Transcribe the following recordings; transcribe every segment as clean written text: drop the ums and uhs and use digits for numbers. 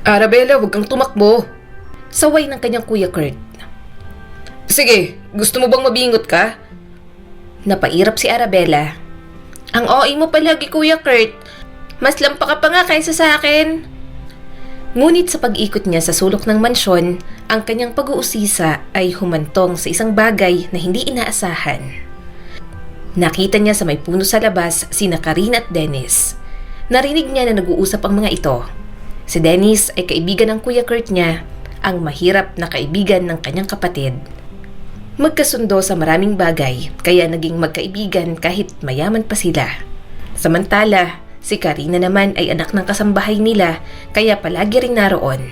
Arabella, huwag kang tumakbo. Saway ng kanyang kuya Kurt. Sige, gusto mo bang mabingot ka? Napairap si Arabella. Ang OA mo palagi, Kuya Kurt. Mas lampa ka pa nga kaysa sa akin. Ngunit sa pag-ikot niya sa sulok ng mansyon, ang kanyang pag-uusisa ay humantong sa isang bagay na hindi inaasahan. Nakita niya sa may puno sa labas sina Karina at Dennis. Narinig niya na nag-uusap ang mga ito. Si Dennis ay kaibigan ng Kuya Kurt niya, ang mahirap na kaibigan ng kanyang kapatid. Magkasundo sa maraming bagay, kaya naging magkaibigan kahit mayaman pa sila. Samantala, si Karina naman ay anak ng kasambahay nila, kaya palagi ring naroon.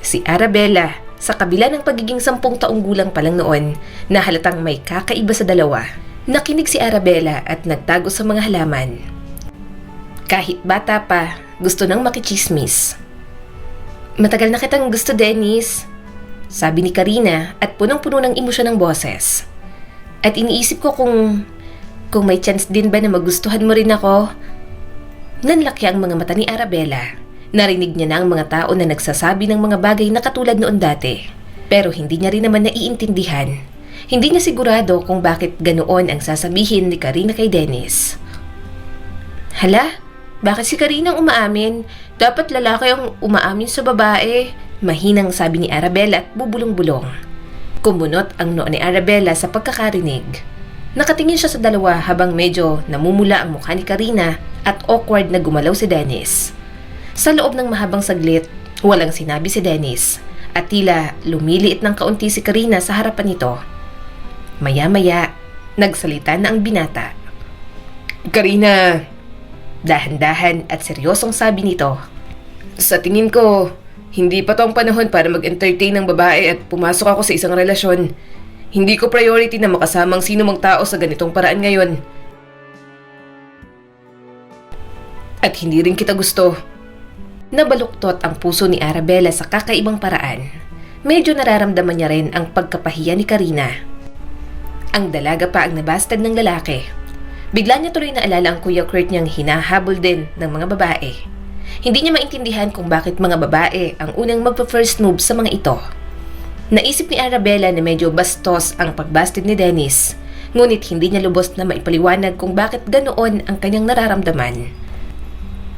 Si Arabella, sa kabila ng pagiging 10 taong gulang pa lang noon, na halatang may kakaiba sa dalawa, nakinig si Arabella at nagtago sa mga halaman. Kahit bata pa, gusto nang makichismis. "Matagal na kitang gusto, Dennis," sabi ni Karina at punong-puno ng emosyon ng boses. "At iniisip ko kung may chance din ba na magustuhan mo rin ako?" Nanlaki ang mga mata ni Arabella. Narinig niya na ang mga tao na nagsasabi ng mga bagay na katulad noon dati. Pero hindi niya rin naman naiintindihan. Hindi niya sigurado kung bakit ganoon ang sasabihin ni Karina kay Dennis. "Hala, bakit si Karina ang umaamin? Dapat lalaki ang umaamin sa babae," mahinang sabi ni Arabella at bubulong-bulong. Kumunot ang noo ni Arabella sa pagkakarinig. Nakatingin siya sa dalawa habang medyo namumula ang mukha ni Karina at awkward na gumalaw si Dennis. Sa loob ng mahabang saglit, walang sinabi si Dennis at tila lumiliit ng kaunti si Karina sa harapan nito. Maya-maya, nagsalita na ang binata. Karina, Dahan-dahan at seryosong sabi nito. sa tingin ko, hindi pa to ang panahon para mag-entertain ng babae at pumasok ako sa isang relasyon. Hindi ko priority na makasamang sino mang tao sa ganitong paraan ngayon. At hindi rin kita gusto. Nabaluktot ang puso ni Arabella sa kakaibang paraan. Medyo nararamdaman niya rin ang pagkapahiya ni Karina. Ang dalaga pa ang nabastad ng lalaki. Bigla niya tuloy naalala ang Kuya Kurt niyang hinahabol din ng mga babae. Hindi niya maintindihan kung bakit mga babae ang unang magpa-first move sa mga ito. Naisip ni Arabella na medyo bastos ang pagbastid ni Dennis, ngunit hindi niya lubos na maipaliwanag kung bakit ganoon ang kanyang nararamdaman.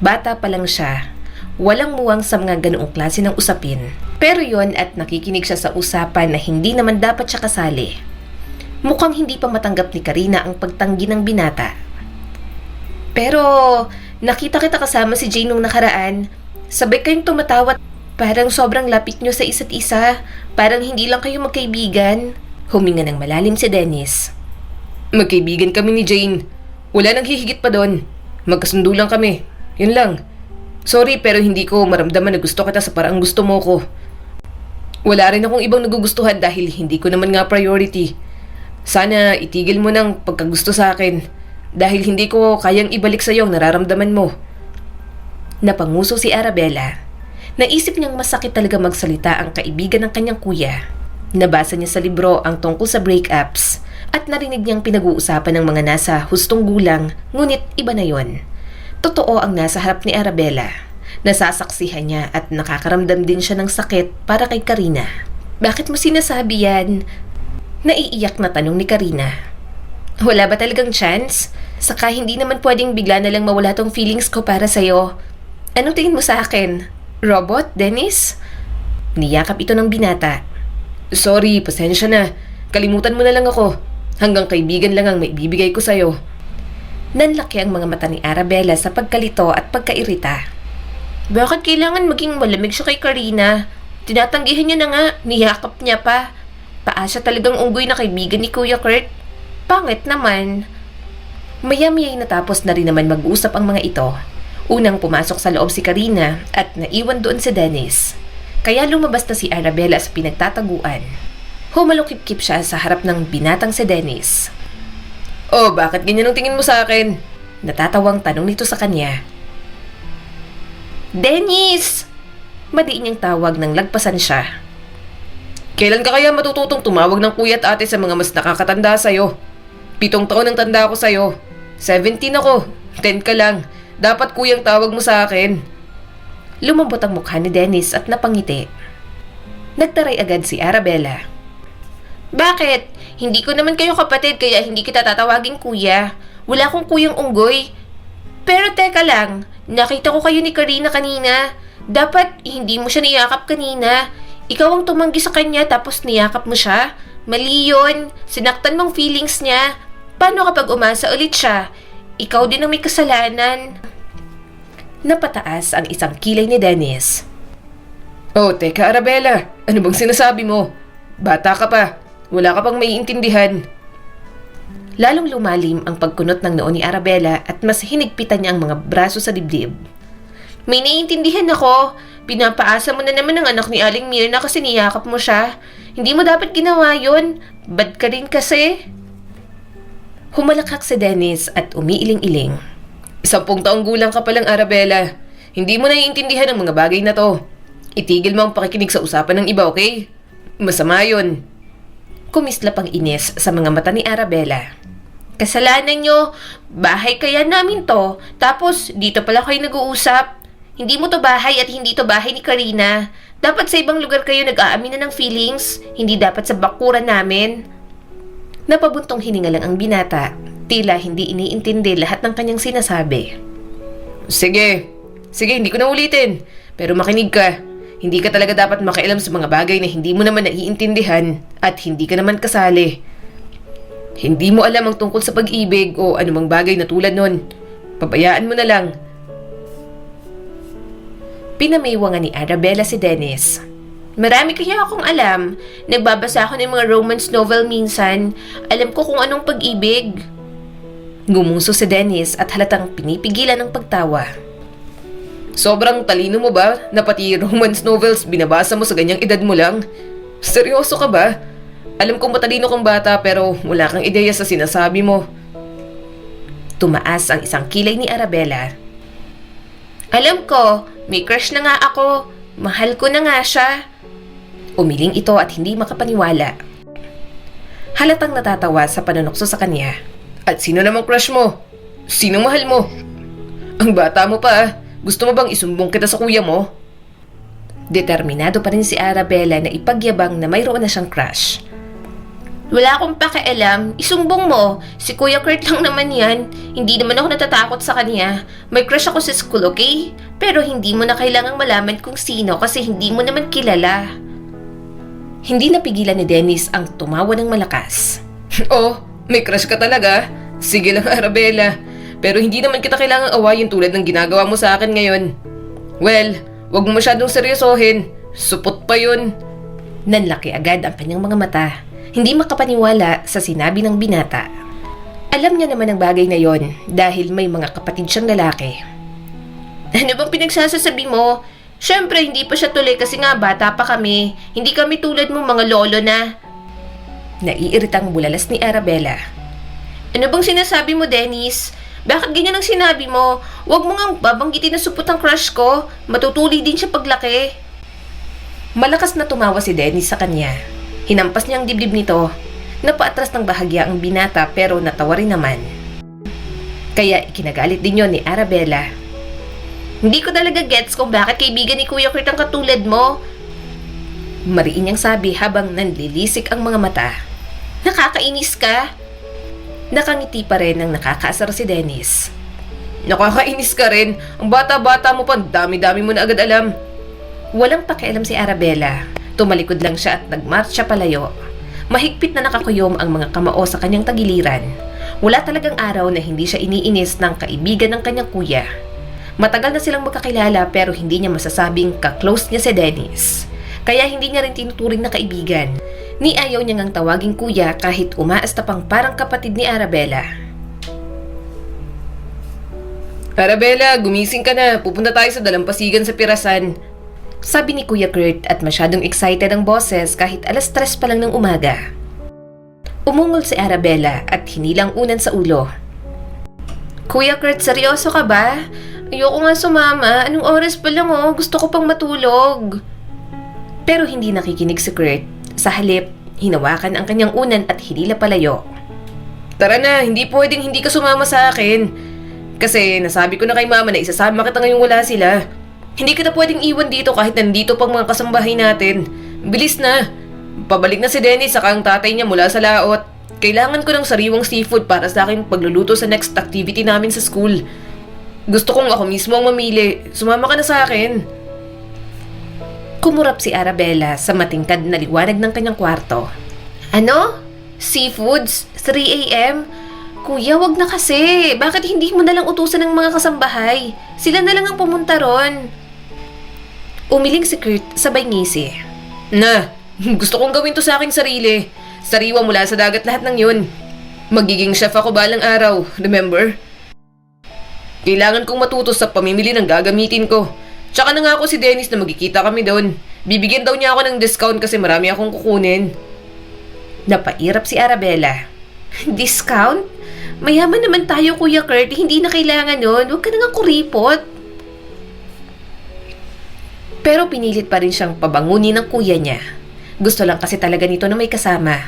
Bata pa lang siya, walang muwang sa mga ganoong klase ng usapin. Pero yon at nakikinig siya sa usapan na hindi naman dapat siya kasali. Mukhang hindi pa matanggap ni Karina ang pagtanggi ng binata. "Pero nakita kita kasama si Jane nung nakaraan. Sabay kayong tumatawat. Parang sobrang lapit nyo sa isa't isa. Parang hindi lang kayo magkaibigan." Huminga ng malalim si Dennis. Magkaibigan kami ni Jane. Wala nang hihigit pa doon. Magkasundo lang kami. Yun lang. Sorry pero hindi ko maramdaman na gusto kita sa paraang gusto mo ko. Wala rin akong ibang nagugustuhan dahil hindi ko naman nga priority. Sana itigil mo ng pagkagusto sa akin dahil hindi ko kayang ibalik sa iyo ang nararamdaman mo. Napanguso si Arabella. Naisip niyang masakit talaga magsalita ang kaibigan ng kanyang kuya. Nabasa niya sa libro ang tungkol sa breakups at narinig niyang pinag-uusapan ng mga nasa hustong gulang, ngunit iba na yon. Totoo ang nasa harap ni Arabella. Nasasaksihan niya at nakakaramdam din siya ng sakit para kay Karina. "Bakit mo sinasabi yan?" Naiiyak na tanong ni Karina. "Wala ba talagang chance? Saka hindi naman pwedeng bigla na lang mawala tong feelings ko para sa'yo. Anong tingin mo sa akin? Robot, Dennis?" Niyakap ito ng binata. Sorry, pasensya na. Kalimutan mo na lang ako. Hanggang kaibigan lang ang maibibigay ko sa'yo. Nanlaki ang mga mata ni Arabella sa pagkalito at pagkairita. "Bakit kailangan maging malamig siya kay Karina? Tinatanggihan niya na nga, niyakap niya pa. Paasa talagang unggoy na kaibigan ni Kuya Kurt. Pangit naman." Maya-maya natapos na rin naman mag-usap ang mga ito. Unang pumasok sa loob si Karina at naiwan doon si Dennis. Kaya lumabas na si Arabella sa pinagtataguan. Humalukip-kip siya sa harap ng binatang si Dennis. Oh, bakit ganyan ang tingin mo sa akin? Natatawang tanong nito sa kanya. "Dennis!" Madiin niyang tawag nang lagpasan siya. Kailan ka kaya matututong tumawag ng kuya at ate sa mga mas nakakatanda sa'yo? 7 taon ang tanda ko sa'yo. 17 ako. 10 ka lang. Dapat kuyang tawag mo sa akin. Lumambot ang mukha ni Dennis at napangiti. Nagtaray agad si Arabella. Bakit? Hindi ko naman kayo kapatid kaya hindi kita tatawaging kuya. Wala akong kuyang unggoy. Pero teka lang, nakita ko kayo ni Karina kanina. Dapat hindi mo siya niyakap kanina. Ikaw ang tumanggi sa kanya tapos niyakap mo siya. Mali yun. Sinaktan mong feelings niya. Paano kapag umasa ulit siya? Ikaw din ang may kasalanan. Napataas ang isang kilay ni Dennis. Oh, teka Arabella, ano bang sinasabi mo? Bata ka pa, wala ka pang maiintindihan. Lalong lumalim ang pagkunot ng noo ni Arabella at mas hinigpitan niya ang mga braso sa dibdib. May naiintindihan ako. Pinapaasa mo na naman ang anak ni Aling Mirna kasi niyakap mo siya. Hindi mo dapat ginawa yun. Bad ka rin kasi. Humalakhak si Dennis at umiiling-iling. 10 taong gulang ka palang Arabella. Hindi mo naiintindihan ang mga bagay na to. Itigil mo ang pakikinig sa usapan ng iba, okay? Masama yun. Kumislap ang inis sa mga mata ni Arabella. Kasalanan nyo, bahay kaya namin to, tapos dito pala kayo nag-uusap. Hindi mo to bahay at hindi to bahay ni Karina. Dapat sa ibang lugar kayo nag-aamin na ng feelings, hindi dapat sa bakuran namin. Napabuntong hininga lang ang binata, tila hindi iniintindi lahat ng kanyang sinasabi. Sige, hindi ko na ulitin. Pero makinig ka. Hindi ka talaga dapat makialam sa mga bagay na hindi mo naman naiintindihan at hindi ka naman kasali. Hindi mo alam ang tungkol sa pag-ibig o anumang bagay na tulad nun. Pabayaan mo na lang. Pinamiwangan ni Arabella si Dennis. Marami kaya akong alam. Nagbabasa ako ng mga romance novel minsan. Alam ko kung anong pag-ibig. Ngumuso si Dennis at halatang pinipigilan ng pagtawa. Sobrang talino mo ba na pati romance novels binabasa mo sa ganyang edad mo lang? Seryoso ka ba? Alam kong matalino kang bata pero wala kang ideya sa sinasabi mo. Tumaas ang isang kilay ni Arabella. Alam ko, may crush na nga ako. Mahal ko na nga siya. Umiling ito at hindi makapaniwala. Halatang natatawa sa panunokso sa kanya. At sino namang crush mo? Sino mahal mo? Ang bata mo pa ah. Gusto mo bang isumbong kita sa kuya mo? Determinado pa rin si Arabella na ipagyabang na mayroon na siyang crush. Wala akong pakialam. Isumbong mo. Si Kuya Kurt lang naman yan. Hindi naman ako natatakot sa kanya. May crush ako sa school, okay? Pero hindi mo na kailangang malaman kung sino kasi hindi mo naman kilala. Hindi napigilan ni Dennis ang tumawa ng malakas. Oh, may crush ka talaga? Sige lang Arabella. Pero hindi naman kita kailangang awayin tulad ng ginagawa mo sa akin ngayon. Well, wag mo masyadong seryosohin. Supot pa yun. Nanlaki agad ang kanyang mga mata. Hindi makapaniwala sa sinabi ng binata. Alam niya naman ang bagay na yon dahil may mga kapatid siyang lalaki. Ano bang pinagsasasabi mo? Siyempre hindi pa siya tuloy kasi nga bata pa kami. Hindi kami tulad mo mga lolo na. Naiiritang bulalas ni Arabella. Ano bang sinasabi mo, Dennis? Bakit ganyan ang sinabi mo? Huwag mo nga babanggitin na supot ang crush ko. Matutuli din siya paglaki. Malakas na tumawa si Dennis sa kanya. Hinampas niya ang dibdib nito. Napaatras ng bahagya ang binata pero natawa rin naman. Kaya ikinagalit din yon ni Arabella. Hindi ko talaga gets kung bakit kaibigan ni Kuya Kurt ang katulad mo. Mariin niyang sabi habang nanlilisik ang mga mata. Nakakainis ka? Nakangiti pa rin ang nakakaasar si Dennis. Nakakainis ka rin. Ang bata-bata mo pa, dami-dami mo na agad alam. Walang pakialam si Arabella. Tumalikod lang siya at nagmarcha palayo. Mahigpit na nakakuyom ang mga kamao sa kanyang tagiliran. Wala talagang araw na hindi siya iniinis ng kaibigan ng kanyang kuya. Matagal na silang magkakilala pero hindi niya masasabing ka-close niya si Dennis. Kaya hindi niya rin tinuturing na kaibigan. Ni ayaw niya ngang tawaging kuya kahit umaasta pang parang kapatid ni Arabella. Arabella, gumising ka na. Pupunta tayo sa dalampasigan sa Pirasan. Sabi ni Kuya Kurt at masyadong excited ang boses kahit 3:00 pa lang ng umaga. Umungol si Arabella at hinilang unan sa ulo. Kuya Kurt, seryoso ka ba? Ayoko nga sumama. Anong oras pa lang oh? Gusto ko pang matulog. Pero hindi nakikinig si Kurt. Sa halip, hinawakan ang kanyang unan at hinila palayo. Tara na, hindi pwedeng hindi ka sumama sa akin. Kasi nasabi ko na kay mama na isasama kita ngayong wala sila. Hindi kita pwedeng iwan dito kahit nandito pang mga kasambahay natin. Bilis na. Pabalik na si Dennis saka ang tatay niya mula sa laot. Kailangan ko ng sariwang seafood para sa aking pagluluto sa next activity namin sa school. Gusto kong ako mismo ang mamili. Sumama ka na sa akin. Kumurap si Arabella sa matingkad na liwanag ng kanyang kwarto. Ano? Seafoods? 3 a.m.? Kuya, wag na kasi. Bakit hindi mo nalang utusan ng mga kasambahay? Sila na lang ang pumunta ron. Umiling si Kurt sabay ngisi. Na, gusto kong gawin to sa aking sarili. Sariwa mula sa dagat lahat ng yun. Magiging chef ako balang araw, remember? Kailangan kong matuto sa pamimili ng gagamitin ko. Tsaka na nga ako si Dennis na magkikita kami doon. Bibigyan daw niya ako ng discount kasi marami akong kukunin. Napairap si Arabella. Discount? Mayaman naman tayo, Kuya Kurt. Hindi na kailangan nun. Huwag ka na nga kuripot. Pero pinilit pa rin siyang pabangunin ng kuya niya. Gusto lang kasi talaga nito na may kasama.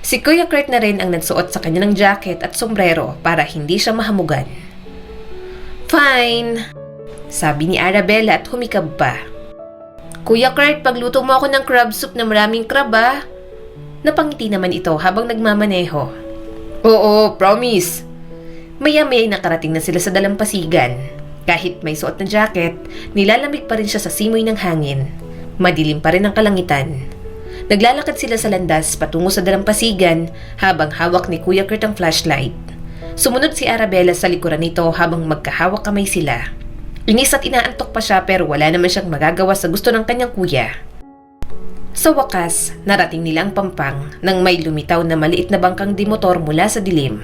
Si Kuya Kurt na rin ang nagsuot sa kanya ng jacket at sombrero para hindi siya mahamugan. Fine, sabi ni Arabella at humikab pa. Kuya Kurt, pagluto mo ako ng crab soup na maraming crab ah. Napangiti naman ito habang nagmamaneho. Oo, promise. Maya-maya nakarating na sila sa dalampasigan. Kahit may suot na jacket, nilalamig pa rin siya sa simoy ng hangin. Madilim pa rin ang kalangitan. Naglalakad sila sa landas patungo sa dalampasigan habang hawak ni Kuya Kurt ang flashlight. Sumunod si Arabella sa likuran nito habang magkahawak kamay sila. Inis at inaantok pa siya pero wala naman siyang magagawa sa gusto ng kanyang kuya. Sa wakas, narating nila ang Pampang nang may lumitaw na maliit na bangkang dimotor mula sa dilim.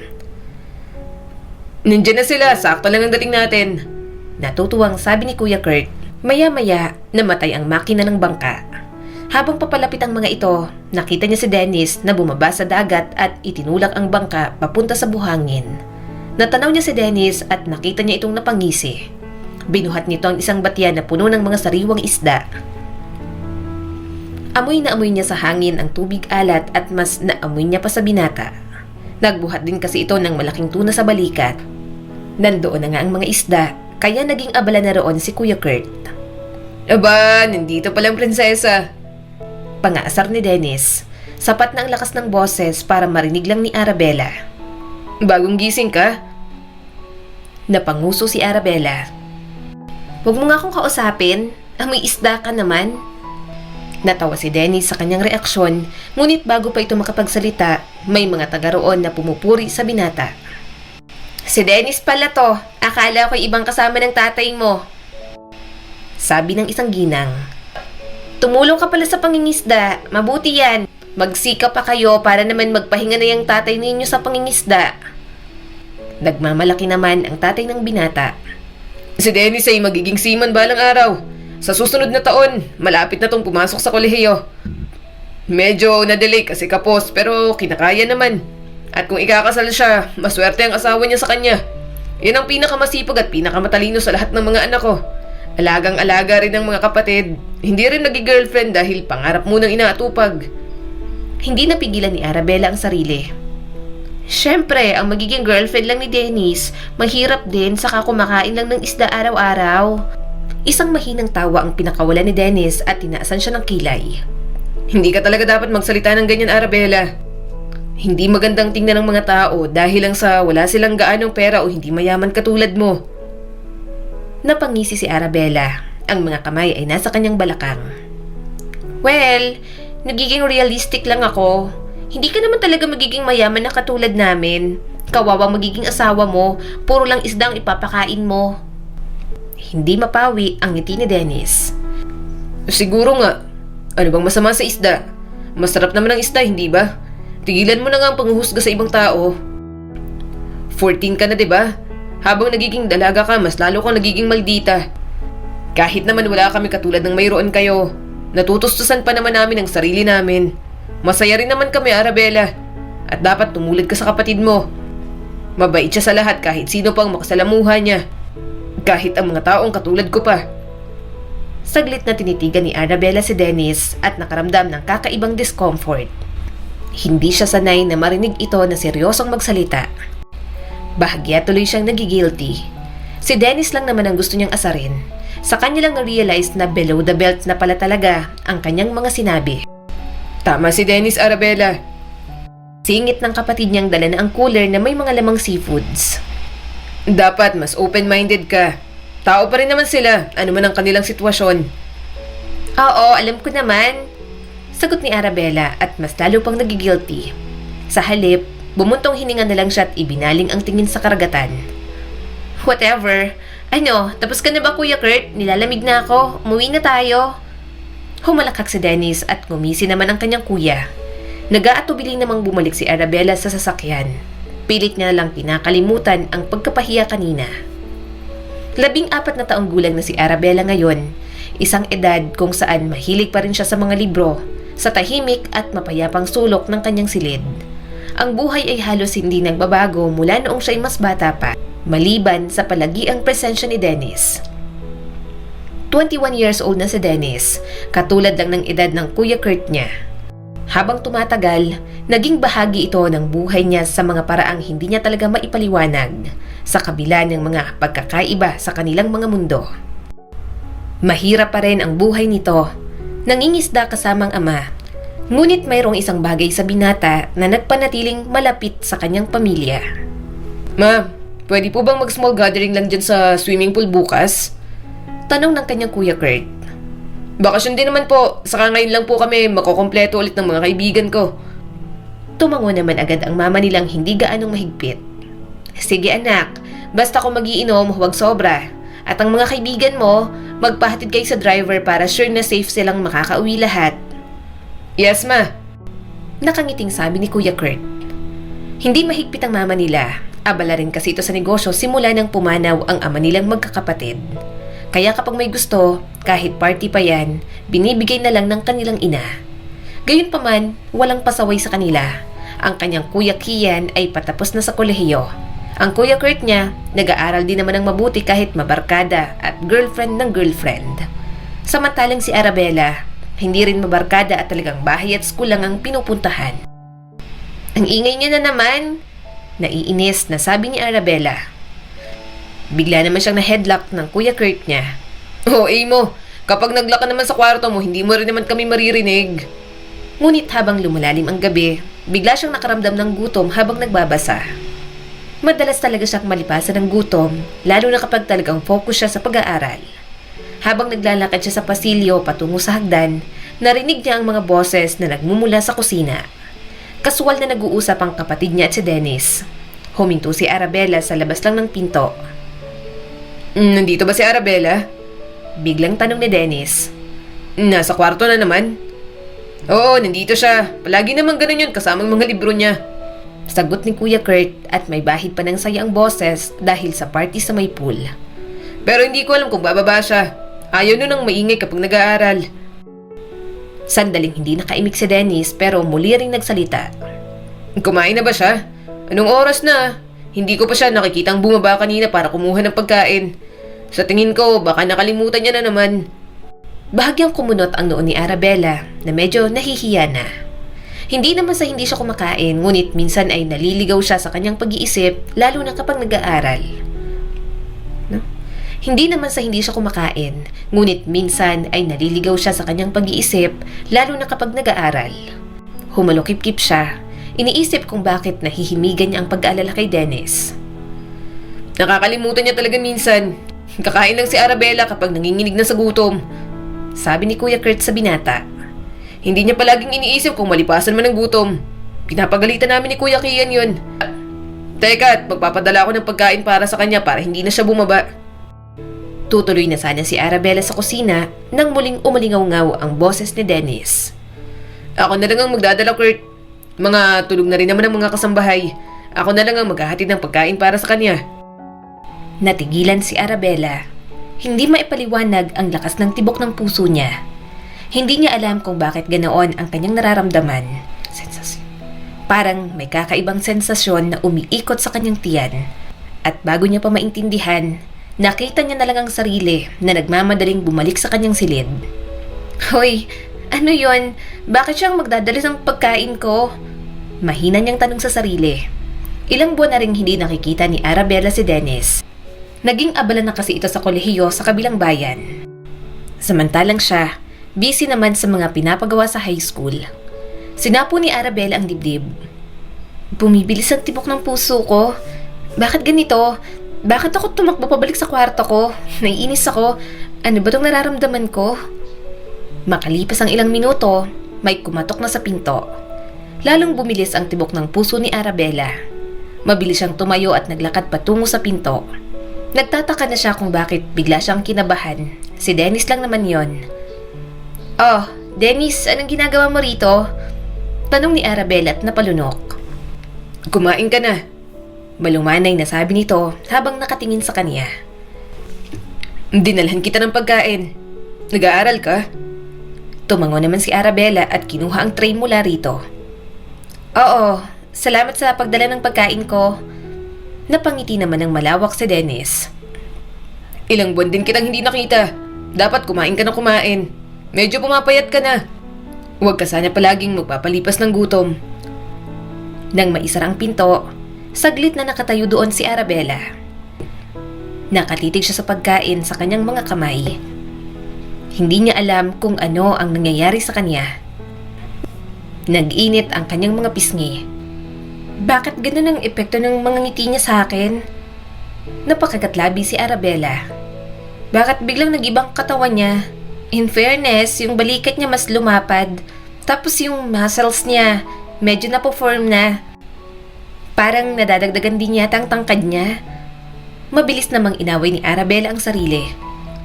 Nandiyan na sila, sakto lang ang dating natin. Natutuwang sabi ni Kuya Kurt. Maya-maya, namatay ang makina ng bangka. Habang papalapit ang mga ito, nakita niya si Dennis na bumaba sa dagat at itinulak ang bangka papunta sa buhangin. Natanaw niya si Dennis at nakita niya itong napangisi. Binuhat nito ang isang batya na puno ng mga sariwang isda. Amoy na amoy niya sa hangin ang tubig alat at mas naamoy niya pa sa binata. Nagbuhat din kasi ito ng malaking tuna sa balikat. Nandoon na nga ang mga isda, kaya naging abala na roon si Kuya Kurt. Aba, nandito palang prinsesa. Pangaasar ni Dennis. Sapat na ang lakas ng boses para marinig lang ni Arabella. Bagong gising ka? Napanguso si Arabella. Huwag mo nga akong kausapin. Amoy isda ka naman. Natawa si Dennis sa kanyang reaksyon, ngunit bago pa ito makapagsalita, may mga taga roon na pumupuri sa binata. Si Dennis pala to. Akala ko'y ibang kasama ng tatay mo. Sabi ng isang ginang. Tumulong ka pala sa pangingisda. Mabuti yan. Magsika pa kayo para naman magpahinga na yung tatay ninyo sa pangingisda. Nagmamalaki naman ang tatay ng binata. Si Dennis ay magiging seaman balang araw. Sa susunod na taon, malapit na tong pumasok sa kolehiyo. Medyo na-delay kasi kapos pero kinakaya naman. At kung ikakasal siya, maswerte ang asawa niya sa kanya. Yan ang pinakamasipag at pinakamatalino sa lahat ng mga anak ko. Alagang-alaga rin ng mga kapatid. Hindi rin nagi-girlfriend dahil pangarap munang inaatupag. Hindi napigilan ni Arabella ang sarili. Siyempre, ang magiging girlfriend lang ni Dennis, mahirap din saka kumakain lang ng isda araw-araw. Isang mahinang tawa ang pinakawala ni Dennis at tinaasan siya ng kilay. Hindi ka talaga dapat magsalita ng ganyan, Arabella. Hindi magandang tingnan ng mga tao dahil lang sa wala silang gaanong pera o hindi mayaman katulad mo. Napangisi si Arabella. Ang mga kamay ay nasa kanyang balakang. Well, nagiging realistic lang ako. Hindi ka naman talaga magiging mayaman na katulad namin. Kawawa magiging asawa mo, puro lang isda ang ipapakain mo. Hindi mapawi ang ngiti ni Dennis. Siguro nga. Ano bang masama sa isda? Masarap naman ang isda, hindi ba? Tigilan mo na nga ang panghuhusga sa ibang tao. 14 ka na, diba? Habang nagiging dalaga ka, mas lalo kang nagiging maldita. Kahit naman wala kami katulad ng mayroon kayo, natutustusan pa naman namin ang sarili namin. Masaya rin naman kami, Arabella. At dapat tumulad ka sa kapatid mo. Mabait siya sa lahat kahit sino pang makasalamuha niya. Kahit ang mga taong katulad ko pa. Saglit na tinitigan ni Arabella si Dennis at nakaramdam ng kakaibang discomfort. Hindi siya sanay na marinig ito na seryosong magsalita. Bahagya tuloy siyang nagigilty. Si Dennis lang naman ang gusto niyang asarin. Sa kanya lang na-realize na below the belt na pala talaga ang kanyang mga sinabi. Tama si Dennis, Arabella. Singit ng kapatid niyang dala na ang cooler na may mga lamang seafoods. Dapat mas open-minded ka. Tao pa rin naman sila, ano man ang kanilang sitwasyon. Oo, alam ko naman. Sagot ni Arabella at mas lalo pang nagigilty. Sa halip, bumuntong hininga na lang siya at ibinaling ang tingin sa karagatan. Whatever. Ano, tapos ka na ba Kuya Kurt? Nilalamig na ako. Umuwi na tayo. Humalakak si Dennis at ngumisi naman ang kanyang kuya. Nag-aatubiling namang bumalik si Arabella sa sasakyan. Pilit niya lang pinakalimutan ang pagkapahiya kanina. 14 na taong gulang na si Arabella ngayon, isang edad kung saan mahilig pa rin siya sa mga libro, sa tahimik at mapayapang sulok ng kanyang silid. Ang buhay ay halos hindi nagbabago mula noong siya ay mas bata pa, maliban sa palagiang presensya ni Dennis. 21 years old na si Dennis, katulad lang ng edad ng Kuya Kurt niya. Habang tumatagal, naging bahagi ito ng buhay niya sa mga paraang hindi niya talaga maipaliwanag, sa kabila ng mga pagkakaiba sa kanilang mga mundo. Mahirap pa rin ang buhay nito, nangingisda kasamang ama, ngunit mayroong isang bagay sa binata na nagpanatiling malapit sa kanyang pamilya. Ma, pwede po bang mag-small gathering lang dyan sa swimming pool bukas? Tanong ng kanyang Kuya Kurt. Bakasyon din naman po, saka ngayon lang po kami makokompleto ulit ng mga kaibigan ko. Tumango naman agad ang mama nilang hindi gaanong mahigpit. Sige anak, basta kung magiinom, huwag sobra. At ang mga kaibigan mo, magpahatid kayo sa driver para sure na safe silang makakauwi lahat. Yes, ma. Nakangiting sabi ni Kuya Kurt. Hindi mahigpit ang mama nila. Abala rin kasi ito sa negosyo simula nang pumanaw ang ama nilang magkakapatid. Kaya kapag may gusto, kahit party pa yan, binibigay na lang ng kanilang ina. Gayunpaman, walang pasaway sa kanila. Ang kanyang Kuya Kian ay patapos na sa kolehiyo. Ang Kuya Kurt niya, nag-aaral din naman ng mabuti kahit mabarkada at girlfriend ng girlfriend. Samantalang si Arabella, hindi rin mabarkada at talagang bahay at school lang ang pinupuntahan. Ang ingay niya na naman, naiinis na sabi ni Arabella. Bigla naman siyang na-headlock ng Kuya Kurt niya. Oh, mo, kapag naglock ka naman sa kwarto mo, hindi mo rin naman kami maririnig. Ngunit habang lumalalim ang gabi, bigla siyang nakaramdam ng gutom habang nagbabasa. Madalas talaga siyang malipasan ng gutom, lalo na kapag talagang focus siya sa pag-aaral. Habang naglalakad siya sa pasilyo patungo sa hagdan, narinig niya ang mga boses na nagmumula sa kusina. Kasuwal na nag-uusap ang kapatid niya at si Dennis. Huminto si Arabella sa labas lang ng pinto. Nandito ba si Arabella? Biglang tanong ni Dennis. Nasa kwarto na naman. Oo, nandito siya. Palagi naman ganun yun kasamang mga libro niya. Sagot ni Kuya Kurt at may bahid pa ng saya ang boses dahil sa party sa may pool. Pero hindi ko alam kung bababa siya. Ayaw nun ang maingay kapag nag-aaral. Sandaling hindi nakaimik si Dennis pero muli ring nagsalita. Kumain na ba siya? Anong oras na? Hindi ko pa siya nakikitang bumaba kanina para kumuha ng pagkain. Sa tingin ko, baka nakalimutan niya na naman. Bahagyang kumunot ang noon ni Arabella na medyo nahihiya na. Hindi naman sa hindi siya kumakain, ngunit minsan ay naliligaw siya sa kanyang pag-iisip, lalo na kapag nag-aaral. No? Hindi naman sa hindi siya kumakain, ngunit minsan ay naliligaw siya sa kanyang pag-iisip, lalo na kapag nag-aaral. Humalukip-kip siya, iniisip kung bakit nahihimigan niya ang pag-aalala kay Dennis. Nakakalimutan niya talaga minsan. Kakain lang si Arabella kapag nanginginig na sa gutom. Sabi ni Kuya Kurt sa binata. Hindi niya palaging iniisip kung malipasan man ng gutom. Pinapagalitan namin ni Kuya Kian yun. Teka, at magpapadala ako ng pagkain para sa kanya para hindi na siya bumaba. Tutuloy na sana si Arabella sa kusina nang muling umalingaw-ngaw ang boses ni Dennis. Ako na lang ang magdadala, Kurt. Mga tulog na rin naman ang mga kasambahay. Ako na lang ang maghahatid ng pagkain para sa kanya. Natigilan si Arabella. Hindi maipaliwanag ang lakas ng tibok ng puso niya. Hindi niya alam kung bakit ganoon ang kanyang nararamdaman. Sensasyon. Parang may kakaibang sensasyon na umiikot sa kanyang tiyan. At bago niya pa maintindihan, nakita niya na lang ang sarili na nagmamadaling bumalik sa kanyang silid. Hoy, ano yon? Bakit siyang magdadala ng pagkain ko? Mahina niyang tanong sa sarili. Ilang buwan na rin hindi nakikita ni Arabella si Dennis. Naging abala na kasi ito sa kolehiyo sa kabilang bayan. Samantalang siya, busy naman sa mga pinapagawa sa high school. Sinapo ni Arabella ang dibdib. Bumibilis ang tibok ng puso ko. Bakit ganito? Bakit ako tumakbo pabalik sa kwarto ko? Naiinis ako. Ano ba itong nararamdaman ko? Makalipas ang ilang minuto, may kumatok na sa pinto. Lalong bumilis ang tibok ng puso ni Arabella. Mabilis siyang tumayo at naglakad patungo sa pinto. Nagtataka na siya kung bakit bigla siyang kinabahan. Si Dennis lang naman yon. Oh, Dennis, anong ginagawa mo rito? Tanong ni Arabella at napalunok. Kumain ka na. Malumanay na sabi nito habang nakatingin sa kanya. Dinalhan kita ng pagkain. Nag-aaral ka? Tumango naman si Arabella at kinuha ang tray mula rito. Oo, salamat sa pagdala ng pagkain ko. Napangiti naman ng malawak si Dennis. Ilang buwan din kitang hindi nakita. Dapat kumain ka na kumain. Medyo pumapayat ka na. Huwag ka sana palaging magpapalipas ng gutom. Nang maisara ang pinto, saglit na nakatayo doon si Arabella. Nakatitig siya sa pagkain sa kanyang mga kamay. Hindi niya alam kung ano ang nangyayari sa kanya. Nag-init ang kanyang mga pisngi. Bakit ganun ang epekto ng mga ngiti niya sa akin? Napakagatlabi si Arabella. Bakit biglang nag-ibang katawan niya? In fairness, yung balikat niya mas lumapad. Tapos yung muscles niya, medyo napo-form na. Parang nadadagdagan din yata ang tangkad niya. Mabilis namang inaway ni Arabella ang sarili.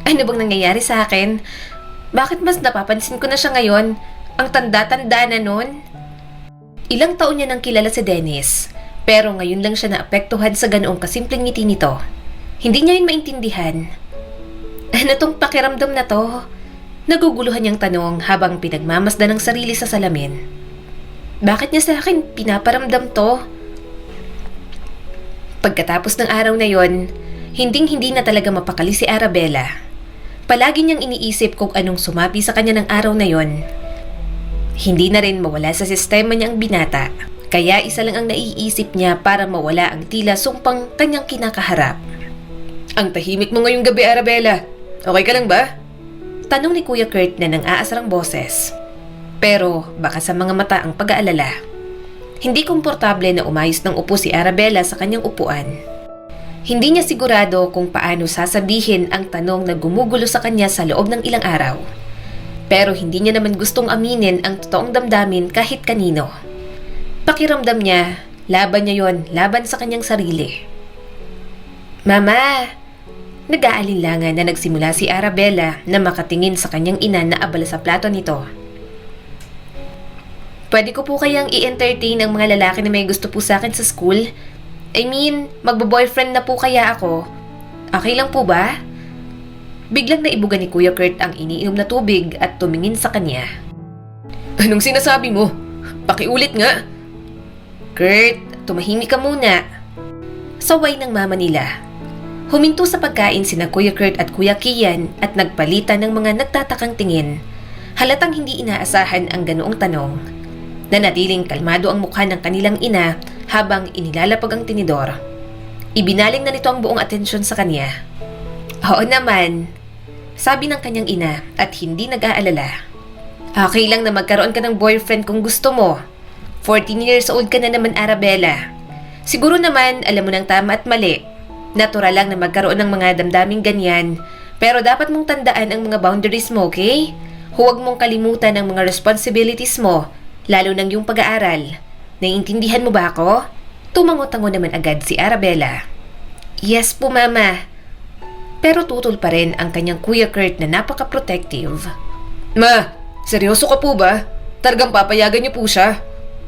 Ano bang nangyayari sa akin? Bakit mas napapansin ko na siya ngayon? Ang tanda-tanda na nun? Ilang taon niya nang kilala si Dennis, pero ngayon lang siya naapektuhan sa ganoong kasimpleng ngiti nito. Hindi niya yun maintindihan. Ano tong pakiramdam na to? Naguguluhan niyang tanong habang pinagmamasdan ng sarili sa salamin. Bakit niya sa akin pinaparamdam to? Pagkatapos ng araw na yon, hinding-hindi na talaga mapakali si Arabella. Palagi niyang iniisip kung anong sumapi sa kanya ng araw na yon. Hindi na rin mawala sa sistema niya ang binata, kaya isa lang ang naiisip niya para mawala ang tila sumpang kanyang kinakaharap. Ang tahimik mo ngayong gabi, Arabella. Okay ka lang ba? Tanong ni Kuya Kurt na nang aasarang boses. Pero baka sa mga mata ang pag-aalala. Hindi komportable na umayos ng upo si Arabella sa kanyang upuan. Hindi niya sigurado kung paano sasabihin ang tanong na gumugulo sa kanya sa loob ng ilang araw. Pero hindi niya naman gustong aminin ang totoong damdamin kahit kanino. Pakiramdam niya, laban niya yon, laban sa kanyang sarili. Mama! Nag-aalinlangan na nagsimula si Arabella na makatingin sa kanyang ina na abala sa plato nito. Pwede ko po kayang i-entertain ang mga lalaki na may gusto po sa akin sa school? I mean, magbo-boyfriend na po kaya ako? Okay lang po ba? Biglang naibuga ni Kuya Kurt ang iniinom na tubig at tumingin sa kanya. Anong sinasabi mo? Pakiulit nga. Kurt, tumahimik ka muna. Saway ng mama nila. Huminto sa pagkain sina Kuya Kurt at Kuya Kian at nagpalitan ng mga nagtatakang tingin. Halatang hindi inaasahan ang ganoong tanong. Nanatiling kalmado ang mukha ng kanilang ina habang inilalapag ang tinidor. Ibinaling na nito ang buong atensyon sa kanya. Oo naman, sabi ng kanyang ina at hindi nag-aalala. Okay lang na magkaroon ka ng boyfriend kung gusto mo. 14 years old ka na naman, Arabella. Siguro naman alam mo ng tama at mali. Natural lang na magkaroon ng mga damdaming ganyan, pero dapat mong tandaan ang mga boundaries mo, okay? Huwag mong kalimutan ang mga responsibilities mo, lalo ng yung pag-aaral. Naiintindihan mo ba ako? Tumango-tango naman agad si Arabella. Yes po, Mama. Pero tutol pa rin ang kanyang Kuya Kurt na napaka-protective. Ma, seryoso ka po ba? Talagang papayagan niyo po siya?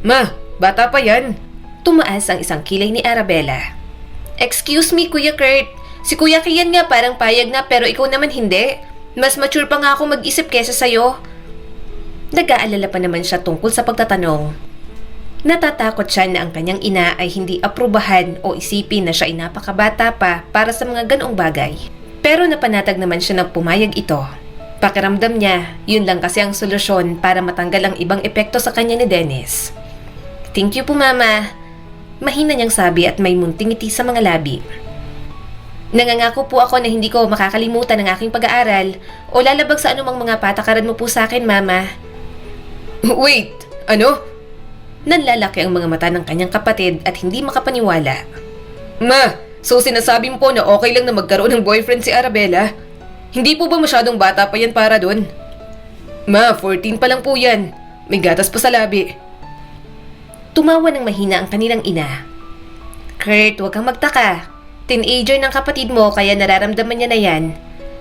Ma, bata pa yan. Tumaas ang isang kilay ni Arabella. Excuse me, Kuya Kurt. Si Kuya Kian nga parang payag na pero ikaw naman hindi. Mas mature pa nga ako mag-isip kesa sa'yo. Nag-aalala pa naman siya tungkol sa pagtatanong. Natatakot siya na ang kanyang ina ay hindi aprubahan o isipin na siya ay napakabata pa para sa mga ganong bagay. Pero napanatag naman siya na pumayag ito. Pakiramdam niya, yun lang kasi ang solusyon para matanggal ang ibang epekto sa kanya ni Dennis. Thank you po, Mama. Mahina niyang sabi at may munting ngiti sa mga labi. Nangangako po ako na hindi ko makakalimutan ang aking pag-aaral o lalabag sa anumang mga patakaran mo po sa akin, Mama. Wait, ano? Nanlalaki ang mga mata ng kanyang kapatid at hindi makapaniwala. Ma, so sinasabi mo po na okay lang na magkaroon ng boyfriend si Arabella? Hindi po ba masyadong bata pa yan para dun? Ma, 14 pa lang po yan. May gatas pa sa labi. Tumawa ng mahina ang kanilang ina. Kurt, huwag kang magtaka. Teenager ng kapatid mo kaya nararamdaman niya na yan.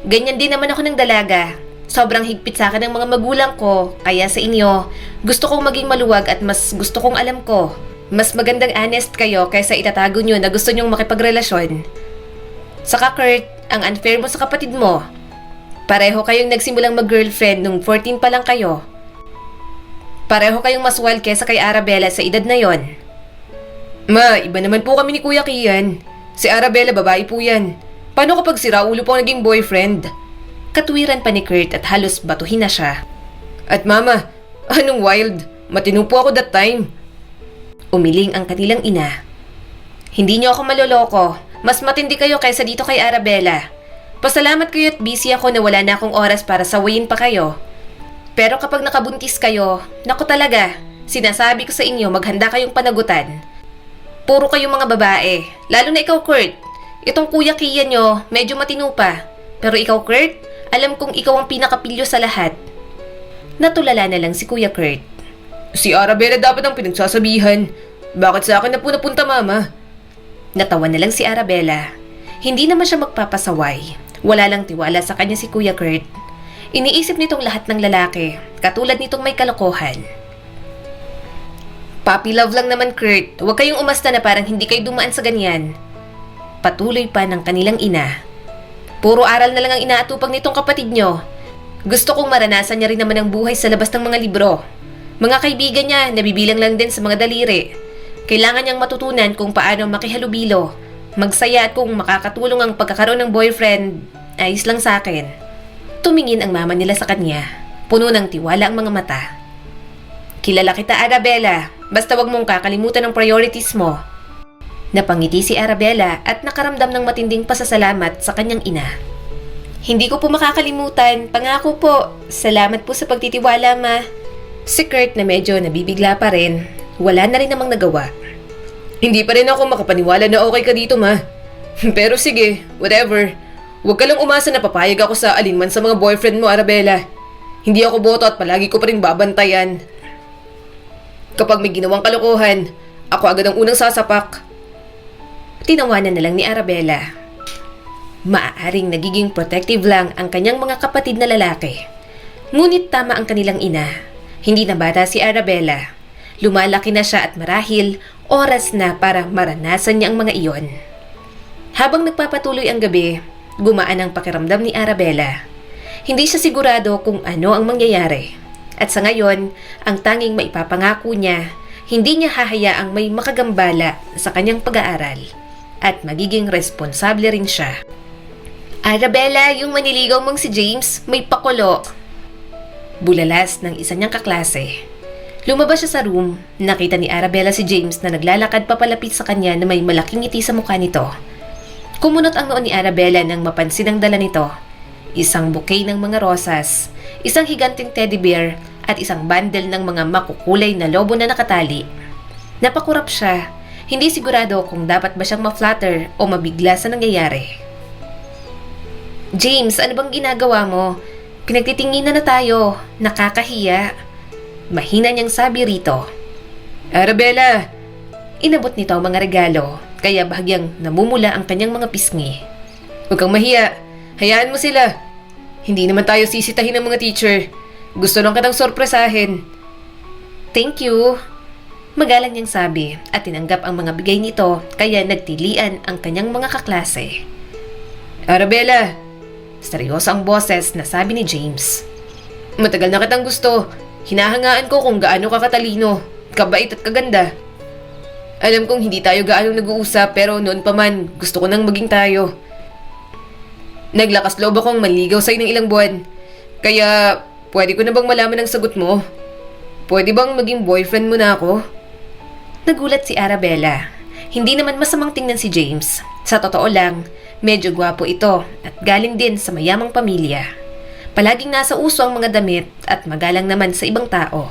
Ganyan din naman ako ng dalaga. Sobrang higpit sa akin ng mga magulang ko, kaya sa inyo, gusto kong maging maluwag at mas gusto kong alam ko. Mas magandang honest kayo kaysa itatago nyo na gusto nyong makipagrelasyon. Saka Kurt, ang unfair mo sa kapatid mo. Pareho kayong nagsimulang mag-girlfriend nung 14 pa lang kayo. Pareho kayong mas wild kesa kay Arabella sa edad na yon. Ma, iba naman po kami ni Kuya Kian. Si Arabella babae po yan. Paano kapag si Raulo po ang naging boyfriend? Katuwiran pa ni Kurt at halos batuhin na siya. At mama, anong wild? Matino po ako that time. Umiling ang kanilang ina. Hindi niyo ako maloloko. Mas matindi kayo kaysa dito kay Arabella. Pasalamat kayo at busy ako na wala na akong oras para sawayin pa kayo. Pero kapag nakabuntis kayo, naku talaga, sinasabi ko sa inyo maghanda kayong panagutan. Puro kayong mga babae, lalo na ikaw Kurt. Itong Kuya Kia nyo, medyo matino pa. Pero ikaw Kurt, alam kong ikaw ang pinakapilyo sa lahat. Natulala na lang si Kuya Kurt. Si Arabella dapat ang pinagsasabihan. Bakit sa akin na po napunta, mama? Natawa na lang si Arabella. Hindi naman siya magpapasaway. Wala lang tiwala sa kanya si Kuya Kurt. Iniisip nitong lahat ng lalaki, katulad nitong may kalokohan. Puppy love lang naman Kurt, huwag kayong umasta na parang hindi kayo dumaan sa ganyan. Patuloy pa ng kanilang ina. Puro aral na lang ang inaatupag nitong kapatid nyo. Gusto kong maranasan niya rin naman ang buhay sa labas ng mga libro. Mga kaibigan niya, nabibilang lang din sa mga daliri. Kailangan niyang matutunan kung paano makihalubilo, magsaya at kung makakatulong ang pagkakaroon ng boyfriend, ayos lang sa akin. Tumingin ang mama nila sa kanya. Puno ng tiwala ang mga mata. Kilala kita, Arabella. Basta wag mong kakalimutan ang priorities mo. Napangiti si Arabella at nakaramdam ng matinding pasasalamat sa kanyang ina. Hindi ko po makakalimutan. Pangako po. Salamat po sa pagtitiwala, ma. Si Kurt na medyo nabibigla pa rin. Wala na rin namang nagawa. Hindi pa rin ako makapaniwala na okay ka dito, ma. Pero sige, whatever. Huwag ka lang umasa na papayag ako sa alinman sa mga boyfriend mo, Arabella. Hindi ako boto at palagi ko pa rin babantayan. Kapag may ginawang kalokohan, ako agad ang unang sasapak. Tinawanan na lang ni Arabella. Maaaring nagiging protective lang ang kanyang mga kapatid na lalaki. Ngunit tama ang kanilang ina. Hindi na bata si Arabella. Lumalaki na siya at marahil oras na para maranasan niya ang mga iyon. Habang nagpapatuloy ang gabi, gumaan ang pakiramdam ni Arabella. Hindi siya sigurado kung ano ang mangyayari. At sa ngayon, ang tanging maipapangako niya, hindi niya hahayaang may makagambala sa kanyang pag-aaral. At magiging responsable rin siya. Arabella, yung maniligaw mong si James, may pakulo. Bulalas ng isa niyang kaklase. Lumabas siya sa room, nakita ni Arabella si James na naglalakad papalapit sa kanya na may malaking ngiti sa mukha nito. Kumunot ang noon ni Arabella nang mapansin ang dala nito. Isang bouquet ng mga rosas, isang higanting teddy bear, at isang bundle ng mga makukulay na lobo na nakatali. Napakurap siya, hindi sigurado kung dapat ba siyang ma-flatter o mabigla sa nangyayari. James, ano bang ginagawa mo? Pinagtitinginan na tayo, nakakahiya. Mahina niyang sabi rito. Arabella! Inabot nito ang mga regalo, kaya bahagyang namumula ang kanyang mga pisngi. Huwag kang mahiya. Hayaan mo sila. Hindi naman tayo sisitahin ng mga teacher. Gusto lang kitang sorpresahin. Thank you. Magalang niyang sabi at tinanggap ang mga bigay nito kaya nagtilian ang kanyang mga kaklase. Arabella! Seryoso ang boses na sabi ni James. Matagal na kitang gusto. Hinahangaan ko kung gaano ka katalino, kabait at kaganda. Alam kong hindi tayo gaano nag-uusap pero noon pa man gusto ko nang maging tayo. Naglakas loob akong manligaw sa'yo ng ilang buwan. Kaya pwede ko na bang malaman ang sagot mo? Pwede bang maging boyfriend mo na ako? Nagulat si Arabella. Hindi naman masamang tingnan si James. Sa totoo lang, Medyo gwapo ito at galing din sa mayamang pamilya. Palaging nasa uso ang mga damit at magalang naman sa ibang tao.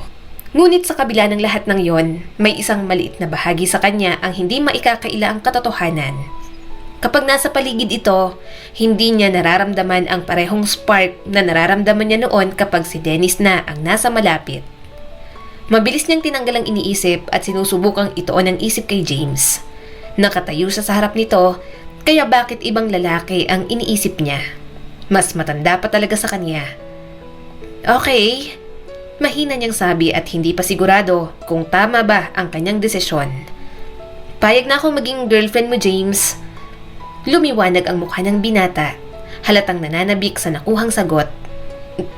Ngunit sa kabila ng lahat ng yon, may isang maliit na bahagi sa kanya ang hindi maikakaila ang katotohanan. Kapag nasa paligid ito, hindi niya nararamdaman ang parehong spark na nararamdaman niya noon kapag si Dennis na ang nasa malapit. Mabilis niyang tinanggal ang iniisip at sinusubukang ituon ang isip kay James. Nakatayo siya sa harap nito, kaya bakit ibang lalaki ang iniisip niya? Mas matanda pa talaga sa kanya. Okay, mahina niyang sabi at hindi pa sigurado kung tama ba ang kanyang desisyon. Payag na akong maging girlfriend mo, James. Lumiwanag ang mukha ng binata, halatang nananabik sa nakuhang sagot.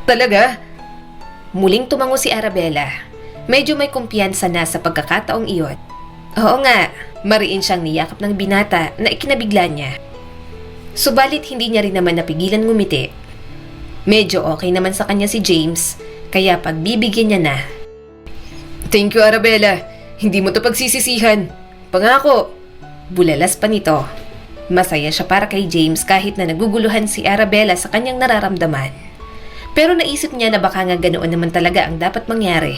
Talaga? Muling tumango si Arabella. Medyo may kumpiyansa na sa pagkakataong iyon. Oo nga, mariin siyang niyakap ng binata na ikinabigla niya. Subalit hindi niya rin naman napigilan ngumiti. Medyo okay naman sa kanya si James, kaya pagbibigyan niya na. Thank you, Arabella. Hindi mo to pagsisisihan. Pangako. Bulalas pa nito. Masaya siya para kay James kahit na naguguluhan si Arabella sa kanyang nararamdaman. Pero naisip niya na baka nga ganoon naman talaga ang dapat mangyari.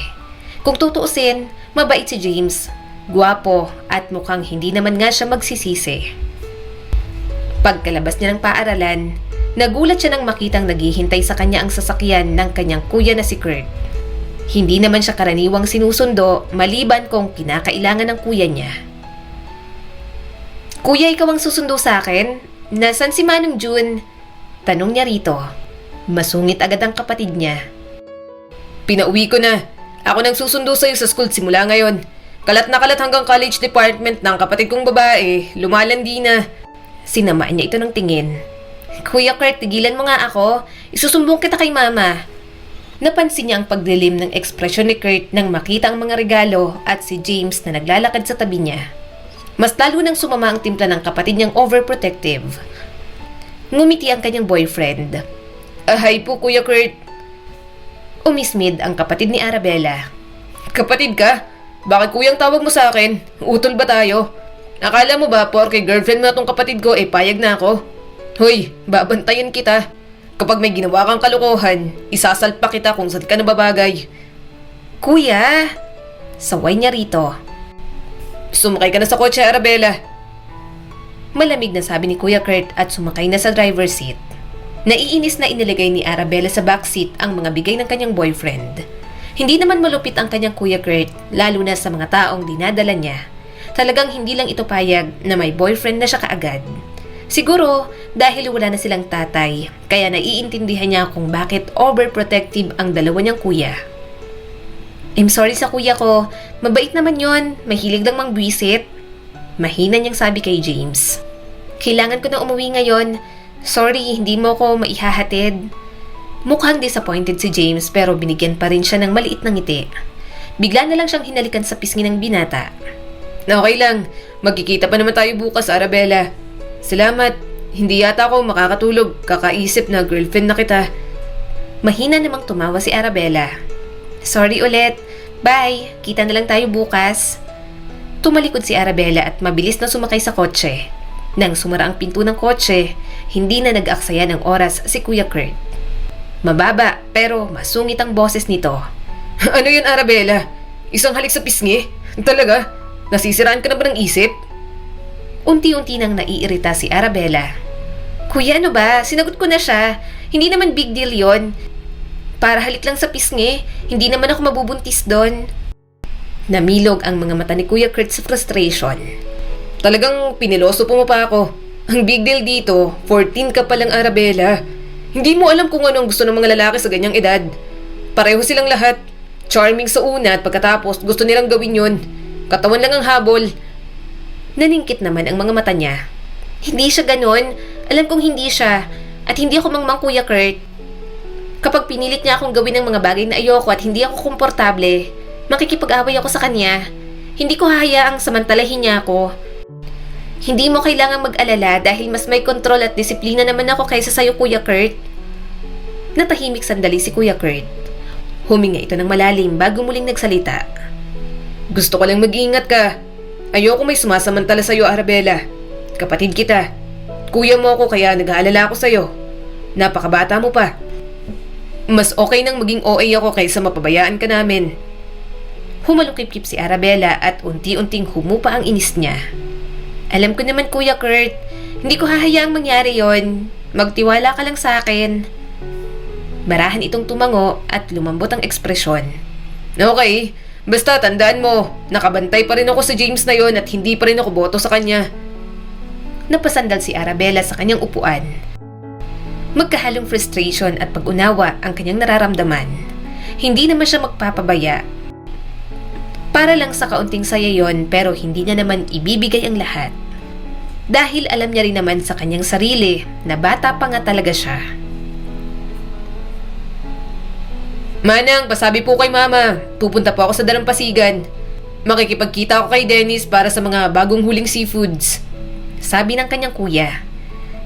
Kung tutuusin, mabait si James, gwapo at mukhang hindi naman nga siya magsisisi. Pagkalabas niya ng paaralan, nagulat siya nang makitang naghihintay sa kanya ang sasakyan ng kanyang kuya na si Kurt. Hindi naman siya karaniwang sinusundo maliban kung kinakailangan ng kuya niya. Kuya, ikaw ang susundo sa akin? Nasaan si Manong June? Tanong niya rito. Masungit agad ang kapatid niya. Pinauwi ko na. Ako nang susundo sa'yo sa school simula ngayon. Kalat na kalat hanggang college department ng kapatid kong babae. Lumalandi na. Sinamaan niya ito ng tingin. Kuya Kurt, tigilan mo nga ako. Isusumbong kita kay mama. Napansin niya ang pagdilim ng ekspresyon ni Kurt nang makita ang mga regalo at si James na naglalakad sa tabi niya. Mas lalo nang sumama ang timpla ng kapatid niyang overprotective. Ngumiti ang kanyang boyfriend. Hi po, Kuya Kurt. Umismid ang kapatid ni Arabella. Kapatid ka? Bakit kuyang tawag mo sa akin? Utol ba tayo? Akala mo ba porke girlfriend mo na tong kapatid ko payag na ako? Hoy, babantayan kita. Kapag may ginawa kang kalokohan, isasalpa kita kung saan ka nababagay. Kuya! Saway niya rito. Sumakay ka na sa kotse, Arabella. Malamig na sabi ni Kuya Kurt at sumakay na sa driver's seat. Naiinis na inilagay ni Arabella sa backseat ang mga bigay ng kanyang boyfriend. Hindi naman malupit ang kanyang Kuya Kurt, lalo na sa mga taong dinadala niya. Talagang hindi lang ito payag na may boyfriend na siya kaagad. Siguro dahil wala na silang tatay, kaya naiintindihan niya kung bakit overprotective ang dalawa niyang kuya. I'm sorry sa kuya ko, mabait naman yon, mahilig lang mangbwisit. Mahina niyang sabi kay James. Kailangan ko na umuwi ngayon. Sorry, hindi mo ko maihahatid. Mukhang disappointed si James pero binigyan pa rin siya ng maliit na ngiti. Bigla na lang siyang hinalikan sa pisngi ng binata. Okay lang, magkikita pa naman tayo bukas, Arabella. Salamat, hindi yata ako makakatulog, kakaisip na girlfriend na kita. Mahina namang tumawa si Arabella. Sorry ulit, bye, kita na lang tayo bukas. Tumalikod si Arabella at mabilis na sumakay sa kotse. Nang sumara ang pinto ng kotse, hindi na nag-aksaya ng oras si Kuya Kurt. Mababa pero masungit ang boses nito. Ano yun, Arabella? Isang halik sa pisngi? Talaga? Nasisiraan ka na ba ng isip? Unti-unti nang naiirita si Arabella. Kuya, ano ba? Sinagot ko na siya. Hindi naman big deal yon. Para halik lang sa pisngi, hindi naman ako mabubuntis doon. Namilog ang mga mata ni Kuya Kurt sa frustration. Talagang piniloso mo pa ako. Ang big deal dito, 14 ka palang, Arabella. Hindi mo alam kung ano ang gusto ng mga lalaki sa ganyang edad. Pareho silang lahat. Charming sa una at pagkatapos gusto nilang gawin yun. Katawan lang ang habol. Naningkit naman ang mga mata niya. Hindi siya ganon. Alam kong hindi siya. At hindi ako mangmang Kuya Kurt. Kapag pinilit niya akong gawin ng mga bagay na ayoko at hindi ako komportable, makikipag-away ako sa kanya. Hindi ko hahayaang samantalahin niya ako. Hindi mo kailangang mag-alala dahil mas may kontrol at disiplina naman ako kaysa sa'yo, Kuya Kurt. Natahimik sandali si Kuya Kurt. Huminga ito ng malalim bago muling nagsalita. Gusto ko lang mag-iingat ka. Ayoko may sumasamantala sa'yo, Arabella. Kapatid kita. Kuya mo ako kaya nag-aalala ako sa'yo. Napakabata mo pa. Mas okay nang maging OA ako kaysa mapabayaan ka namin. Humalukip-kip si Arabella at unti-unting humupa ang inis niya. Alam ko naman Kuya Kurt, hindi ko hahayaang mangyari yon. Magtiwala ka lang sa akin. Marahan itong tumango at lumambot ang ekspresyon. Okay, basta tandaan mo, nakabantay pa rin ako sa James na yon at hindi pa rin ako boto sa kanya. Napasandal si Arabella sa kanyang upuan. Magkahalong frustration at pag-unawa ang kanyang nararamdaman. Hindi naman siya magpapabaya. Para lang sa kaunting saya yon pero hindi niya naman ibibigay ang lahat. Dahil alam niya rin naman sa kanyang sarili na bata pa nga talaga siya. Manang, pasabi po kay mama, pupunta po ako sa Dalampasigan. Makikipagkita ako kay Dennis para sa mga bagong huling seafoods. Sabi ng kanyang kuya.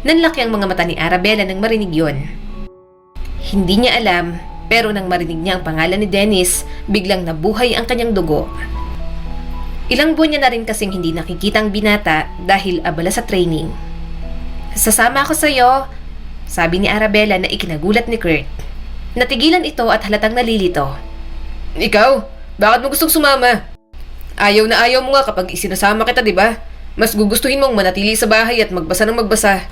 Nanlaki ang mga mata ni Arabella nang marinig yon. Hindi niya alam, pero nang marinig niya ang pangalan ni Dennis, biglang nabuhay ang kanyang dugo. Ilang buwan niya na rin kasing hindi nakikita ang binata dahil abala sa training. Sasama ako sa iyo, sabi ni Arabella na ikinagulat ni Kurt. Natigilan ito at halatang nalilito. Ikaw? Bakit mo gustong sumama? Ayaw na ayaw mo nga kapag isinasama kita, di ba? Mas gugustuhin mong manatili sa bahay at magbasa ng magbasa.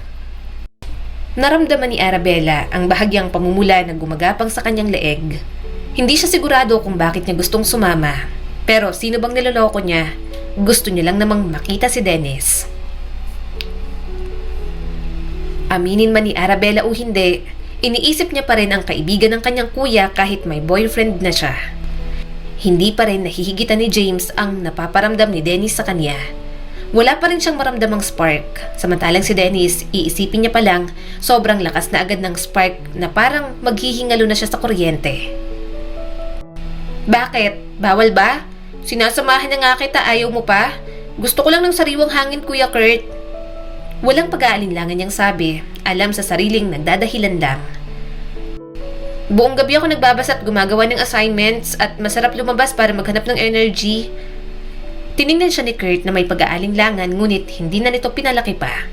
Naramdaman ni Arabella ang bahagyang pamumula na gumagapang sa kanyang leeg. Hindi siya sigurado kung bakit niya gustong sumama. Pero sino bang niloloko niya? Gusto niya lang namang makita si Dennis. Aminin man ni Arabella o hindi, iniisip niya pa rin ang kaibigan ng kanyang kuya kahit may boyfriend na siya. Hindi pa rin nahihigitan ni James ang napaparamdam ni Dennis sa kanya. Wala pa rin siyang maramdamang spark. Samantalang si Dennis, iisipin niya pa lang, sobrang lakas na agad ng spark na parang maghihingalo na siya sa kuryente. Bakit? Bawal ba? Sinasamahan na nga kita, ayaw mo pa? Gusto ko lang ng sariwang hangin, Kuya Kurt. Walang pag-aalinlangan niyang sabi, alam sa sariling nagdadahilan lang. Buong gabi ako nagbabasa at gumagawa ng assignments at masarap lumabas para maghanap ng energy. Tiningnan siya ni Kurt na may pag-aalinlangan ngunit hindi na nito pinalaki pa.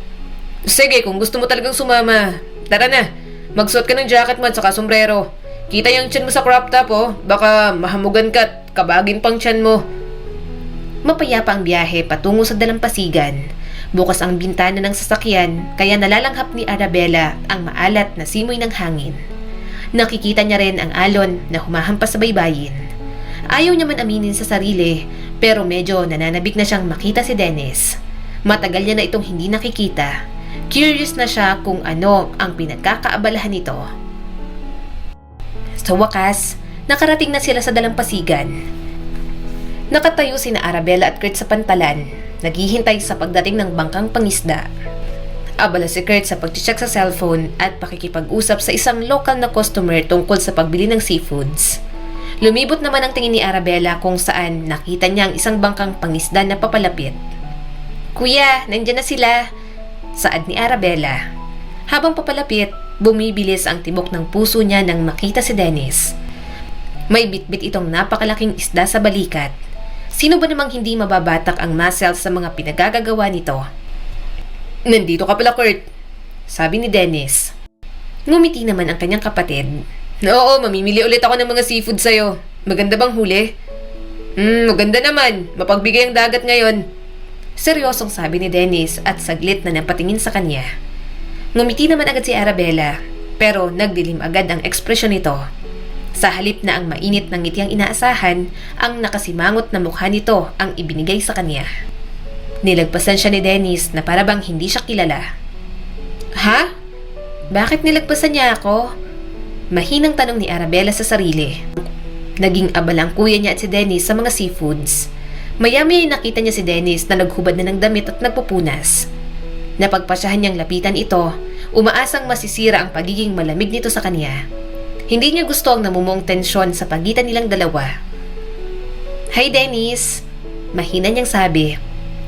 Sige, kung gusto mo talagang sumama, tara na. Magsuot ka ng jacket mo at saka sombrero. Kita yung tiyan mo sa crop top, oh. Baka mahamugan ka at kabagin pang tiyan mo. Mapayapa ang biyahe patungo sa Dalampasigan. Bukas ang bintana ng sasakyan kaya nalalanghap ni Arabella ang maalat na simoy ng hangin. Nakikita niya rin ang alon na humahampas sa baybayin. Ayaw niya man aminin sa sarili pero medyo nananabik na siyang makita si Dennis. Matagal niya na itong hindi nakikita. Curious na siya kung ano ang pinagkakaabalahan nito. Sa wakas, nakarating na sila sa Dalampasigan. Nakatayo sina Arabella at Kurt sa pantalan, naghihintay sa pagdating ng bangkang pangisda. Abala si Kurt sa pag-check sa cellphone at pakikipag-usap sa isang local na customer tungkol sa pagbili ng seafoods. Lumibot naman ang tingin ni Arabella kung saan nakita niya ang isang bangkang pangisda na papalapit. Kuya, nandiyan na sila, saad ni Arabella. Habang papalapit, bumibilis ang tibok ng puso niya nang makita si Dennis. May bitbit itong napakalaking isda sa balikat. Sino ba namang hindi mababatak ang muscles sa mga pinagagagawa nito? Nandito ka pala, Kurt, sabi ni Dennis. Ngumiti naman ang kanyang kapatid. Oo, mamimili ulit ako ng mga seafood sa'yo. Maganda bang huli? Maganda naman. Mapagbigay ang dagat ngayon. Seryosong sabi ni Dennis at saglit na napatingin sa kanya. Ngumiti naman agad si Arabella, pero nagdilim agad ang ekspresyon nito. Sa halip na ang mainit ng ngiti ang inaasahan, ang nakasimangot na mukha nito ang ibinigay sa kanya. Nilagpasan siya ni Dennis na parabang hindi siya kilala. Ha? Bakit nilagpasan niya ako? Mahinang tanong ni Arabella sa sarili. Naging abalang kuya niya at si Dennis sa mga seafoods. Maya-maya nakita niya si Dennis na naghubad na ng damit at nagpupunas. Napagpasyahan niyang lapitan ito, umaasang masisira ang pagiging malamig nito sa kanya. Hindi niya gusto ang namumong tensyon sa pagitan nilang dalawa. Hi Dennis, mahina niyang sabi.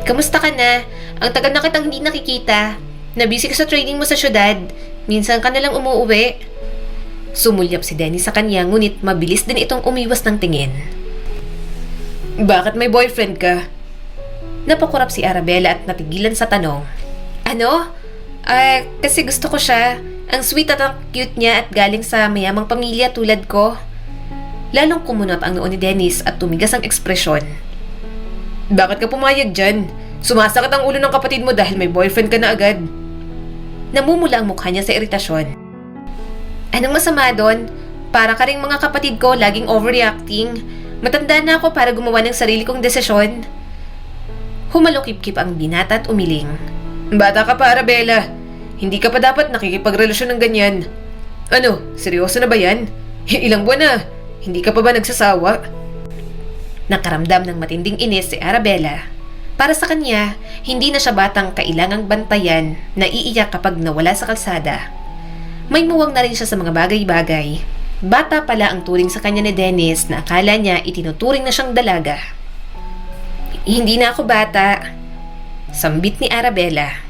Kamusta ka na? Ang tagal na kitang hindi nakikita. Nabisi ka sa training mo sa syudad. Minsan ka na lang umuuwi. Sumulyap si Dennis sa kanya ngunit mabilis din itong umiwas ng tingin. Bakit may boyfriend ka? Napakurap si Arabella at natigilan sa tanong. Ano? Kasi gusto ko siya. Ang sweet at ang cute niya at galing sa mayamang pamilya tulad ko. Lalong kumunot ang noo ni Dennis at tumigas ang ekspresyon. Bakit ka pumayag dyan? Sumasakit ang ulo ng kapatid mo dahil may boyfriend ka na agad. Namumula ang mukha niya sa iritasyon. Anong masama doon? Para ka ring mga kapatid ko laging overreacting. Matanda na ako para gumawa ng sarili kong desisyon. Humalukip-kip ang binata at umiling. Bata ka pa, Arabella. Hindi ka pa dapat nakikipagrelasyon ng ganyan. Ano, seryoso na ba yan? Ilang buwan na. Hindi ka pa ba nagsasawa? Nakaramdam ng matinding inis si Arabella. Para sa kanya, hindi na siya batang kailangang bantayan na iiyak kapag nawala sa kalsada. May muwang na rin siya sa mga bagay-bagay. Bata pala ang turing sa kanya ni Dennis na akala niya itinuturing na siyang dalaga. Hindi na ako bata. Sambit ni Arabella.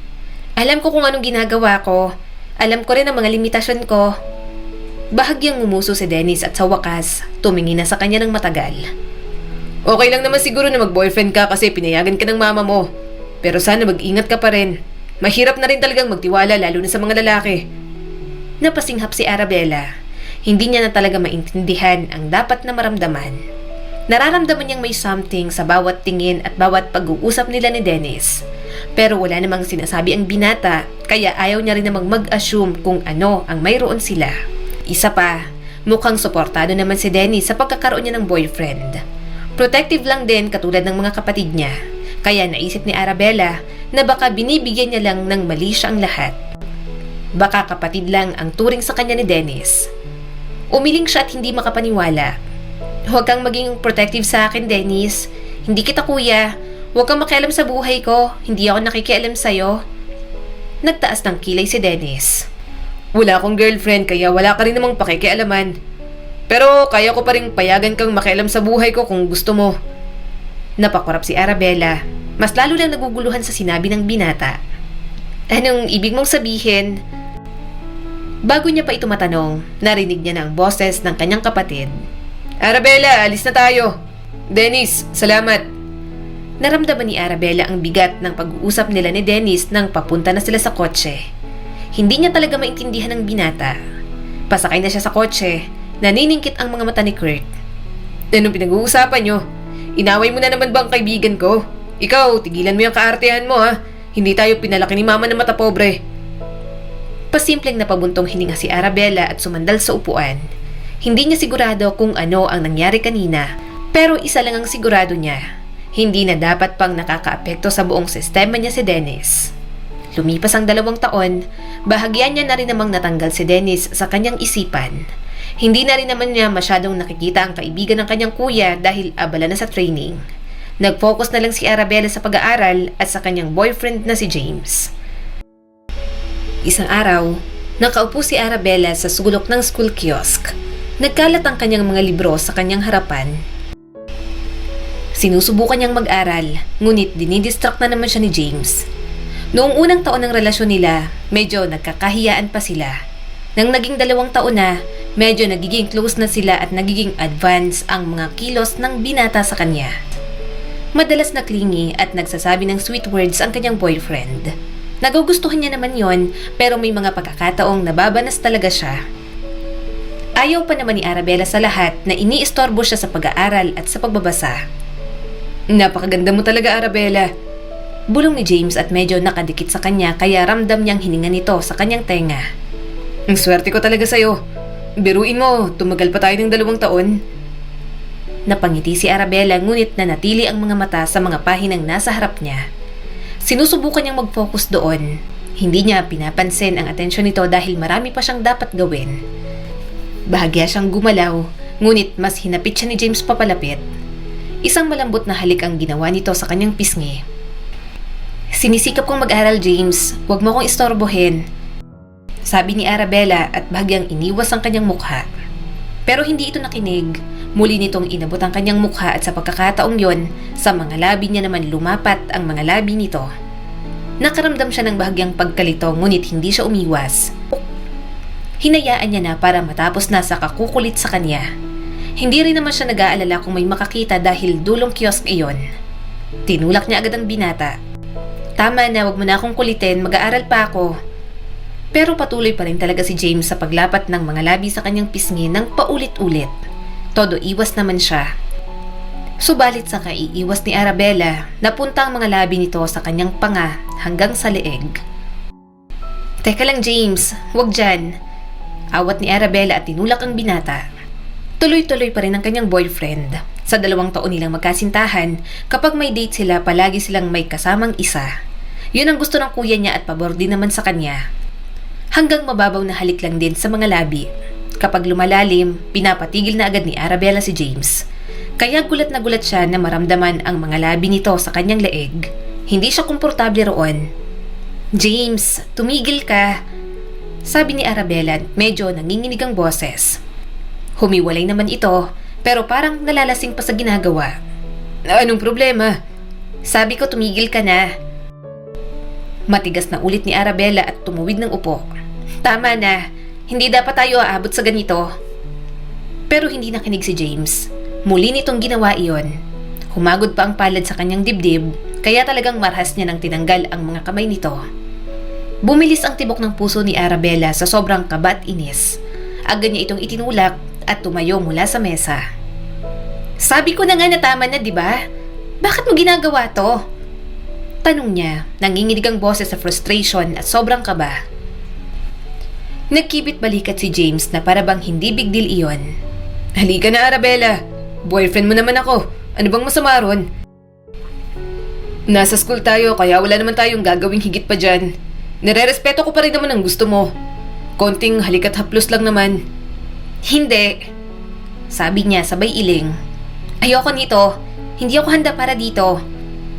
Alam ko kung anong ginagawa ko. Alam ko rin ang mga limitasyon ko. Bahagyang ngumuso si Dennis at sa wakas, tumingin na sa kanya ng matagal. Okay lang naman siguro na mag-boyfriend ka kasi pinayagan ka ng mama mo. Pero sana mag-ingat ka pa rin. Mahirap na rin talagang magtiwala lalo na sa mga lalaki. Napasinghap si Arabella. Hindi niya na talaga maintindihan ang dapat na maramdaman. Nararamdaman niyang may something sa bawat tingin at bawat pag-uusap nila ni Dennis. Pero wala namang sinasabi ang binata, kaya ayaw niya rin namang mag-assume kung ano ang mayroon sila. Isa pa, mukhang suportado naman si Dennis sa pagkakaroon niya ng boyfriend. Protective lang din katulad ng mga kapatid niya. Kaya naisip ni Arabella na baka binibigyan niya lang ng mali siya ang lahat. Baka kapatid lang ang turing sa kanya ni Dennis. Umiling siya at hindi makapaniwala. Huwag kang maging protective sa akin, Dennis. Hindi kita kuya. Huwag kang makialam sa buhay ko. Hindi ako nakikialam sa'yo. Nagtaas ng kilay si Dennis. Wala akong girlfriend kaya wala ka rin namang pakikialaman. Pero kaya ko pa rin payagan kang makialam sa buhay ko kung gusto mo. Napakurap si Arabella. Mas lalo lang naguguluhan sa sinabi ng binata. Anong ibig mong sabihin? Bago niya pa ito matanong, narinig niya na ang boses ng kanyang kapatid. Arabella, alis na tayo. Dennis, salamat. Naramdaman ni Arabella ang bigat ng pag-uusap nila ni Dennis nang papunta na sila sa kotse. Hindi niya talaga maintindihan ang binata. Pasakay na siya sa kotse, naniningkit ang mga mata ni Kurt. Anong pinag-uusapan nyo? Inaway mo na naman ba ang kaibigan ko? Ikaw, tigilan mo yung kaartehan mo ha. Hindi tayo pinalaki ni mama ng mata pobre. Pasimpleng napabuntong hininga si Arabella at sumandal sa upuan. Hindi niya sigurado kung ano ang nangyari kanina, pero isa lang ang sigurado niya. Hindi na dapat pang nakakaapekto sa buong sistema niya si Dennis. Lumipas ang 2 taon, bahagyan niya na rin namang natanggal si Dennis sa kanyang isipan. Hindi na rin naman niya masyadong nakikita ang kaibigan ng kanyang kuya dahil abala na sa training. Nag-focus na lang si Arabella sa pag-aaral at sa kanyang boyfriend na si James. Isang araw, nakaupo si Arabella sa sulok ng school kiosk. Nagkalat ang kanyang mga libro sa kanyang harapan. Sinusubukan niyang mag-aral, ngunit dinidistract na naman siya ni James. Noong unang taon ng relasyon nila, medyo nagkakahiyaan pa sila. Nang naging 2 taon na, medyo nagiging close na sila at nagiging advance ang mga kilos ng binata sa kanya. Madalas na clingy at nagsasabi ng sweet words ang kanyang boyfriend. Nagugustuhan niya naman yon, pero may mga pagkakataong nababanas talaga siya. Ayaw pa naman ni Arabella sa lahat na iniistorbo siya sa pag-aaral at sa pagbabasa. Napakaganda mo talaga, Arabella. Bulong ni James at medyo nakadikit sa kanya kaya ramdam niyang hininga nito sa kanyang tenga. Ang swerte ko talaga sa'yo. Biruin mo, tumagal pa tayo ng 2 taon. Napangiti si Arabella ngunit nanatili ang mga mata sa mga pahinang nasa harap niya. Sinusubukan niyang mag-focus doon. Hindi niya pinapansin ang atensyon nito dahil marami pa siyang dapat gawin. Bahagya siyang gumalaw, ngunit mas hinapit siya ni James papalapit. Isang malambot na halik ang ginawa nito sa kanyang pisngi. Sinisikap kong mag-aral, James. Huwag mo kong istorbohin. Sabi ni Arabella at bahagyang iniwas ang kanyang mukha. Pero hindi ito nakinig. Muli nitong inabot ang kanyang mukha at sa pagkakataong yon, sa mga labi niya naman lumapat ang mga labi nito. Nakaramdam siya ng bahagyang pagkalito ngunit hindi siya umiwas. Hinayaan niya na para matapos na sa kakukulit sa kanya. Hindi rin naman siya nag-aalala kung may makakita dahil dulong kiosk iyon. Tinulak niya agad ang binata. Tama na, wag mo na akong kulitin, mag-aaral pa ako. Pero patuloy pa rin talaga si James sa paglapat ng mga labi sa kanyang pisngi ng paulit-ulit. Todo iwas naman siya. Subalit sa kaiiwas ni Arabella, napunta ang mga labi nito sa kanyang panga hanggang sa leeg. Teka lang James, wag dyan. Awat ni Arabella at tinulak ang binata. Tuloy-tuloy pa rin ang kanyang boyfriend. Sa 2 taon nilang magkasintahan, kapag may date sila palagi silang may kasamang isa. Yun ang gusto ng kuya niya at pabor din naman sa kanya. Hanggang mababaw na halik lang din sa mga labi. Kapag lumalalim, pinapatigil na agad ni Arabella si James. Kaya gulat na gulat siya na maramdaman ang mga labi nito sa kanyang leeg. Hindi siya komportable roon. James, tumigil ka. Sabi ni Arabella, medyo nanginginig ang boses. Humiwalay naman ito, pero parang nalalasing pa sa ginagawa. Anong problema? Sabi ko tumigil ka na. Matigas na ulit ni Arabella at tumuwid ng upo. Tama na, hindi dapat tayo aabot sa ganito. Pero hindi nakinig si James. Muli nitong ginawa iyon. Humagod pa ang palad sa kanyang dibdib, kaya talagang marhas niya nang tinanggal ang mga kamay nito. Bumilis ang tibok ng puso ni Arabella sa sobrang kaba at inis. Agad niya itong itinulak at tumayo mula sa mesa. Sabi ko na nga na tama na, di ba? Bakit mo ginagawa to? Tanong niya, nanginginig ang boses sa frustration at sobrang kaba. Nagkibit balikat si James na parabang hindi big deal iyon. Halika na Arabella, boyfriend mo naman ako. Ano bang masama ron? Nasa school tayo kaya wala naman tayong gagawing higit pa dyan. Nire-respeto ko pa rin naman ang gusto mo. Konting halikat haplos lang naman. Hindi. Sabi niya sabay iling. Ayoko nito. Hindi ako handa para dito.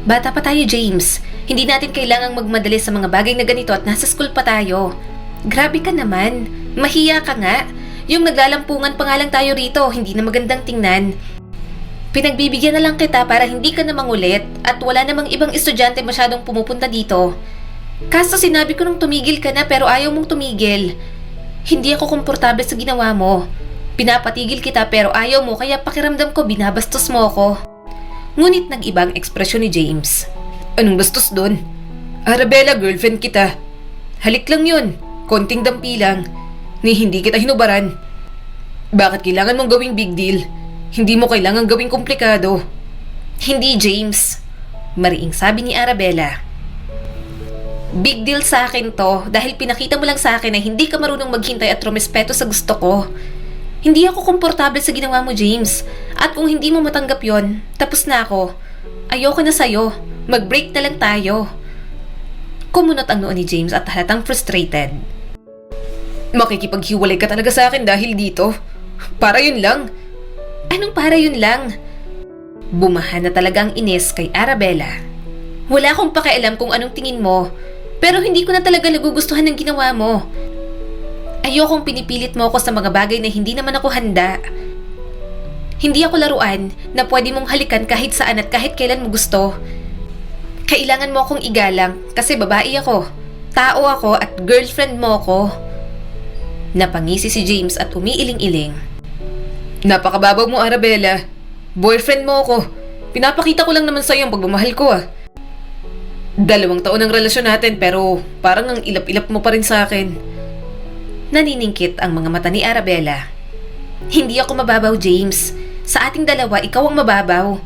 Bata pa tayo, James. Hindi natin kailangang magmadali sa mga bagay na ganito at nasa school pa tayo. Grabe ka naman. Mahiya ka nga. Yung naglalampungan pa nga lang tayo rito, hindi na magandang tingnan. Pinagbibigyan na lang kita para hindi ka na mangulit at wala namang ibang estudyante masyadong pumupunta dito. Kaso sinabi ko nung tumigil ka na pero ayaw mong tumigil. Hindi ako komportable sa ginawa mo. Pinapatigil kita pero ayaw mo kaya pakiramdam ko binabastos mo ako. Ngunit nag-ibang ekspresyon ni James. Anong bastos doon? Arabella, girlfriend kita. Halik lang yun. Konting dampi lang. Ni hindi kita hinubaran. Bakit kailangan mong gawing big deal? Hindi mo kailangan gawing komplikado. Hindi, James. Mariing sabi ni Arabella. Big deal sa akin to dahil pinakita mo lang sa akin na hindi ka marunong maghintay at rumespeto sa gusto ko. Hindi ako komportable sa ginawa mo, James. At kung hindi mo matanggap yon, tapos na ako. Ayoko na sa'yo. Mag-break na lang tayo. Kumunot ang noo ni James at halatang frustrated. Makikipaghiwalay ka talaga sa akin dahil dito. Para yun lang. Anong para yun lang? Bumahan na talaga ang inis kay Arabella. Wala akong pakialam kung anong tingin mo, pero hindi ko na talaga nagugustuhan ng ginawa mo. Ayokong pinipilit mo ako sa mga bagay na hindi naman ako handa. Hindi ako laruan na pwede mong halikan kahit saan at kahit kailan mo gusto. Kailangan mo akong igalang kasi babae ako, tao ako at girlfriend mo ako. Napangisi si James at umiiling-iling. Napakababaw mo, Arabella. Boyfriend mo ako. Pinapakita ko lang naman sa'yo ang pagmamahal ko 2 taon ang relasyon natin pero parang ang ilap-ilap mo pa rin sa akin. Naniningkit ang mga mata ni Arabella. Hindi ako mababaw, James. Sa ating dalawa, ikaw ang mababaw.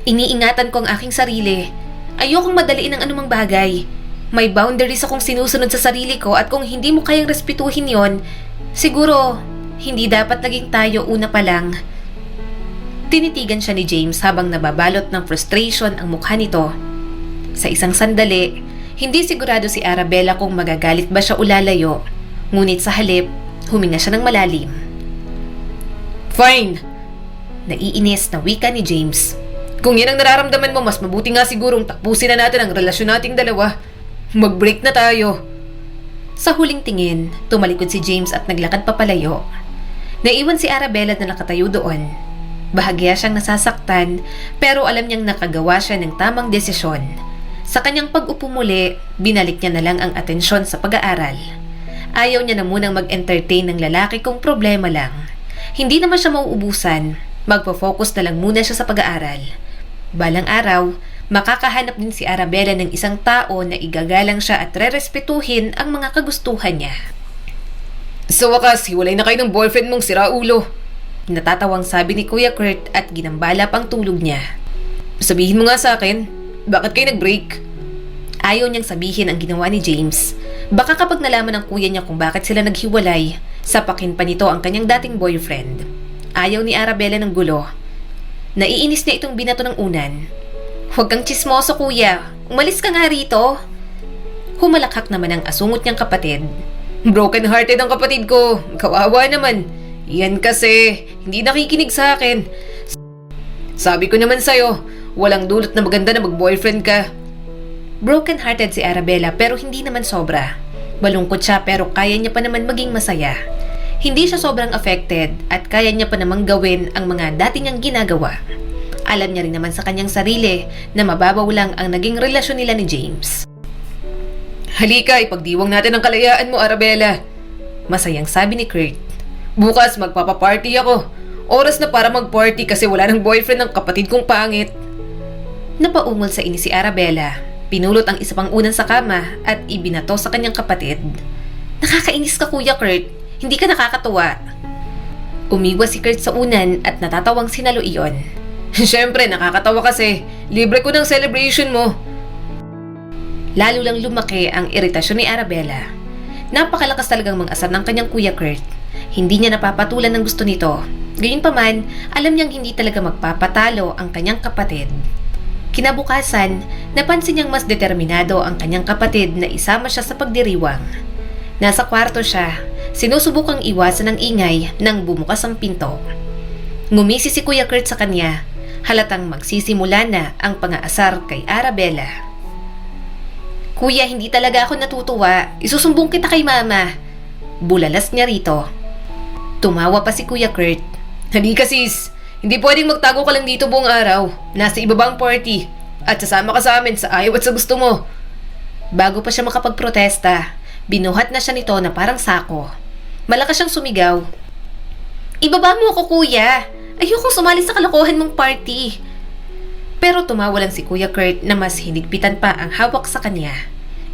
Iniingatan ko ang aking sarili. Ayokong madaliin ang anumang bagay. May boundaries akong sinusunod sa sarili ko at kung hindi mo kayang respetuhin yon, siguro hindi dapat naging tayo una pa lang. Tinitigan siya ni James habang nababalot ng frustration ang mukha nito. Sa isang sandali, hindi sigurado si Arabella kung magagalit ba siya o lalayo. Ngunit sa halip, huminga siya ng malalim. Fine! Naiinis na wika ni James. Kung yan ang nararamdaman mo, mas mabuti nga sigurong tapusin na natin ang relasyon nating dalawa. Mag-break na tayo. Sa huling tingin, tumalikod si James at naglakad papalayo. Naiwan si Arabella na nakatayo doon. Bahagya siyang nasasaktan pero alam niyang nakagawa siya ng tamang desisyon. Sa kanyang pag-upo muli, binalik niya na lang ang atensyon sa pag-aaral. Ayaw niya na munang mag-entertain ng lalaki kung problema lang. Hindi naman siya mauubusan, magpo-focus na lang muna siya sa pag-aaral. Balang araw, Makakahanap din si Arabella ng isang tao na igagalang siya at rerespetuhin ang mga kagustuhan niya. Sa wakas, hiwalay na kayo ng boyfriend mong siraulo. Natatawang sabi ni Kuya Kurt at ginambala pang tulog niya. Sabihin mo nga sa akin, bakit kayo nag-break? Ayaw niyang sabihin ang ginawa ni James. Baka kapag nalaman ng kuya niya kung bakit sila naghiwalay, sapakin pa nito ang kanyang dating boyfriend. Ayaw ni Arabella ng gulo. Naiinis niya itong binato ng unan. "Huwag kang tsismoso, kuya. Umalis ka nga rito." Humalakhak naman ang asungot niyang kapatid. Broken hearted ang kapatid ko. Kawawa naman. Yan kasi, hindi nakikinig sa akin. Sabi ko naman sa'yo, walang dulot na maganda na mag-boyfriend ka. Broken hearted si Arabella pero hindi naman sobra. Malungkot siya pero kaya niya pa naman maging masaya. Hindi siya sobrang affected at kaya niya pa namang gawin ang mga dati niyang ginagawa. Alam niya rin naman sa kanyang sarili na mababaw lang ang naging relasyon nila ni James. Halika, ipagdiwang natin ang kalayaan mo, Arabella. Masayang sabi ni Kurt. Bukas magpapaparty ako. Oras na para mag-party kasi wala ng boyfriend ng kapatid kong pangit. Napaungol sa inis si Arabella. Pinulot ang isa pang unan sa kama at ibinato sa kanyang kapatid. "Nakakainis ka, Kuya Kurt. Hindi ka nakakatuwa." Umiwas si Kurt sa unan at natatawang sinalo iyon. Siyempre, nakakatawa kasi. Libre ko ng celebration mo. Lalo lang lumaki ang iritasyon ni Arabella. Napakalakas talagang mang-asar ng kanyang Kuya Kurt. Hindi niya napapatulan ng gusto nito. Gayunpaman, alam niyang hindi talaga magpapatalo ang kanyang kapatid. Kinabukasan, napansin niyang mas determinado ang kanyang kapatid na isama siya sa pagdiriwang. Nasa kwarto siya, sinusubukang iwasan ang ingay nang bumukas ang pinto. Ngumisi si Kuya Kurt sa kanya, halatang magsisimula na ang pang-aasar kay Arabella. "Kuya, hindi talaga ako natutuwa. Isusumbong kita kay mama." Bulalas niya rito. Tumawa pa si Kuya Kurt. Halika sis, hindi pwedeng magtago ka lang dito buong araw. Nasa ibabang party. At sasama ka sa amin sa ayaw at sa gusto mo. Bago pa siya makapagprotesta, binuhat na siya nito na parang sako. Malakas siyang sumigaw. "Ibaba mo ako, kuya. Ayoko sumali sa kalokohan mong party." Pero tumawa lang si Kuya Kurt na mas hinigpitan pa ang hawak sa kanya.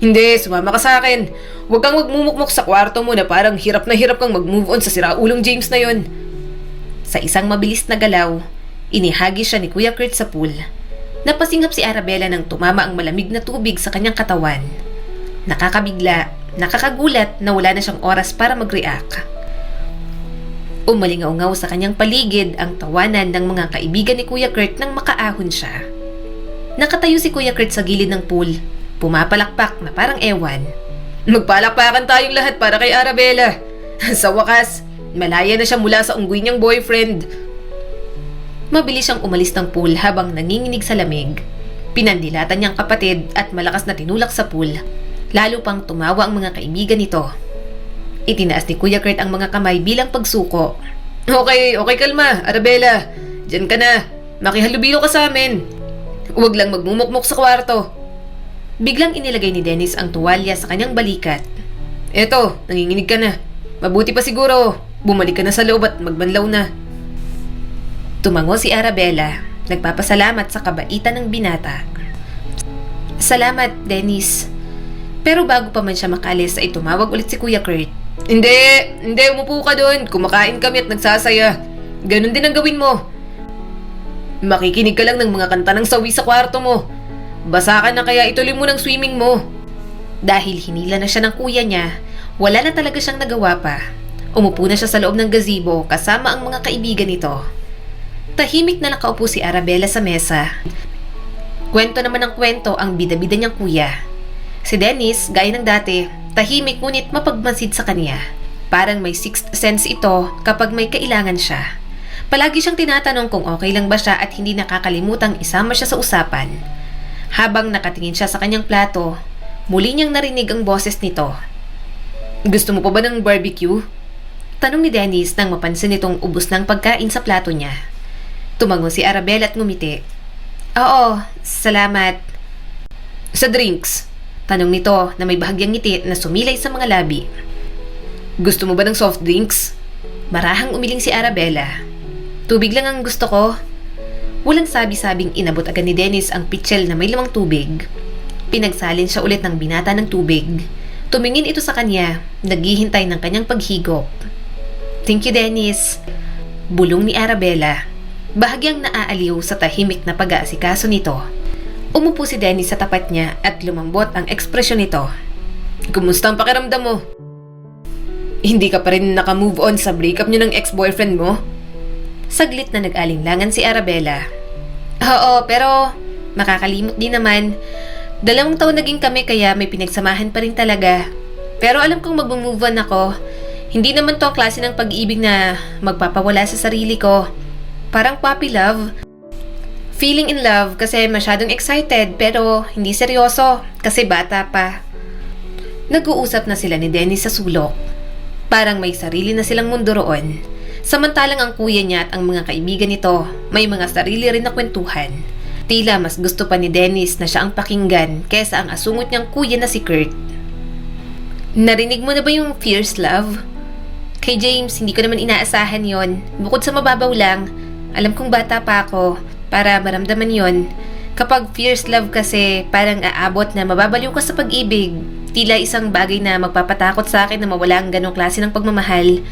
Hindi, sumama ka sa akin. Huwag kang magmumukmok sa kwarto mo na parang hirap na hirap kang mag-move on sa siraulong James na yon. Sa isang mabilis na galaw, inihagi siya ni Kuya Kurt sa pool. Napasingap si Arabella nang tumama ang malamig na tubig sa kanyang katawan. Nakakabigla, nakakagulat na wala na siyang oras para mag-react. Umalingaw-ngaw sa kanyang paligid ang tawanan ng mga kaibigan ni Kuya Kurt nang makaahon siya. Nakatayo si Kuya Kurt sa gilid ng pool, pumapalakpak na parang ewan. Magpalakpakan tayong lahat para kay Arabella. Sa wakas, malaya na siya mula sa unggoy niyang boyfriend. Mabilis siyang umalis ng pool habang nanginginig sa lamig. Pinandilatan niyang kapatid at malakas na tinulak sa pool. Lalo pang tumawa ang mga kaibigan nito. Itinaas ni Kuya Kurt ang mga kamay bilang pagsuko. Okay, kalma, Arabella. Diyan ka na. Makihalubilo ka sa amin. Huwag lang magmumukmok sa kwarto. Biglang inilagay ni Dennis ang tuwalya sa kanyang balikat. Eto, nanginginig ka na. Mabuti pa siguro, bumalik ka na sa loob at magbanlaw na. Tumango si Arabella, nagpapasalamat sa kabaitan ng binata. "Salamat, Dennis." Pero bago pa man siya makalis ay tumawag ulit si Kuya Kurt. Hindi, umupo ka doon. Kumakain kami at nagsasaya. Ganon din ang gawin mo. Makikinig ka lang ng mga kanta ng sawi sa kwarto mo. Basa ka na kaya ituloy mo ng swimming mo. Dahil hinila na siya ng kuya niya, wala na talaga siyang nagawa pa. Umupo na siya sa loob ng gazebo kasama ang mga kaibigan nito. Tahimik na nakaupo si Arabella sa mesa. Kwento naman ng kwento ang bida-bida niyang kuya. Si Dennis, gaya ng dati, tahimik ngunit mapagmasid sa kanya. Parang may sixth sense ito kapag may kailangan siya. Palagi siyang tinatanong kung okay lang ba siya at hindi nakakalimutang isama siya sa usapan. Habang nakatingin siya sa kanyang plato, muli niyang narinig ang boses nito. Gusto mo pa ba ng barbecue? Tanong ni Dennis nang mapansin nitong ubos ng pagkain sa plato niya. Tumango si Arabella at ngumiti. Oo, salamat. Sa drinks? Tanong nito na may bahagyang ngiti na sumilay sa mga labi. Gusto mo ba ng soft drinks? Marahang umiling si Arabella. Tubig lang ang gusto ko. Walang sabi-sabing inabot agad ni Dennis ang pitchel na may lamang tubig. Pinagsalin siya ulit ng binata ng tubig. Tumingin ito sa kanya, naghihintay ng kanyang paghigop. "Thank you, Dennis." Bulong ni Arabella, bahagyang naaaliw sa tahimik na pag-aasikaso nito. Umupo si Dennis sa tapat niya at lumambot ang ekspresyon nito. Kumusta ang pakiramdam mo? Hindi ka pa rin naka-move on sa breakup niyo ng ex-boyfriend mo? Saglit na nag-alinlangan si Arabella. "Oo, pero makakalimot din naman. 2 taon naging kami kaya may pinagsamahan pa rin talaga. Pero alam kong mag-move on ako. Hindi naman to ang klase ng pag-ibig na magpapawala sa sarili ko. Parang puppy love. Feeling in love kasi masyadong excited pero hindi seryoso kasi bata pa." Nag-uusap na sila ni Dennis sa sulok. Parang may sarili na silang mundo roon. Samantalang ang kuya niya at ang mga kaibigan nito may mga sarili rin na kwentuhan. Tila mas gusto pa ni Dennis na siya ang pakinggan kesa ang asungot niyang kuya na si Kurt. "Narinig mo na ba yung fierce love? Kay James, hindi ko naman inaasahan yon. Bukod sa mababaw lang, alam kong bata pa ako para maramdaman yon. Kapag fierce love kasi parang aabot na mababaliw ka sa pag-ibig. Tila isang bagay na magpapatakot sa akin na mawala ang ganong klase ng pagmamahal."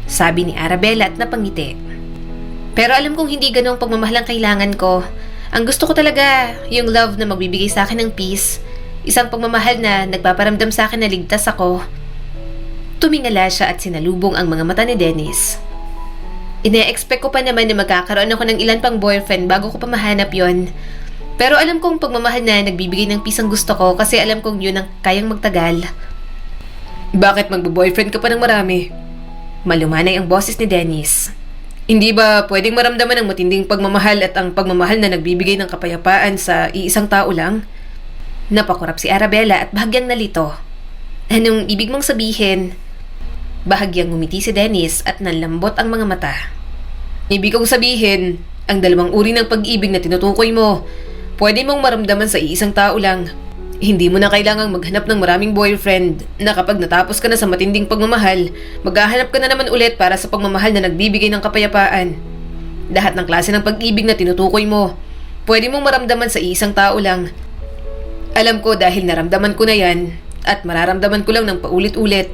Sabi ni Arabella at napangiti. "Pero alam kong hindi ganong pagmamahal ang kailangan ko. Ang gusto ko talaga yung love na magbibigay sa akin ng peace. Isang pagmamahal na nagpaparamdam sa akin na ligtas ako." Tumingala siya at sinalubong ang mga mata ni Dennis. "Ine-expect ko pa naman na magkakaroon ako ng ilan pang boyfriend bago ko pa mahanap yon. Pero alam kong pagmamahal na nagbibigay ng peace ang gusto ko kasi alam kong yun ang kayang magtagal." Bakit magbo-boyfriend ka pa ng marami? Malumanay ang boses ni Dennis. Hindi ba pwedeng maramdaman ang matinding pagmamahal at ang pagmamahal na nagbibigay ng kapayapaan sa iisang tao lang? Napakurap si Arabella at bahagyang nalito. "Anong ibig mong sabihin?" Bahagyang ngumiti si Dennis at nanlambot ang mga mata. Ibig kong sabihin, ang 2 uri ng pag-ibig na tinutukoy mo, pwede mong maramdaman sa iisang tao lang. Hindi mo na kailangang maghanap ng maraming boyfriend na kapag natapos ka na sa matinding pagmamahal, maghahanap ka na naman ulit para sa pagmamahal na nagbibigay ng kapayapaan. Lahat ng klase ng pag-ibig na tinutukoy mo, pwede mong maramdaman sa iisang tao lang. Alam ko dahil naramdaman ko na yan at mararamdaman ko lang ng paulit-ulit."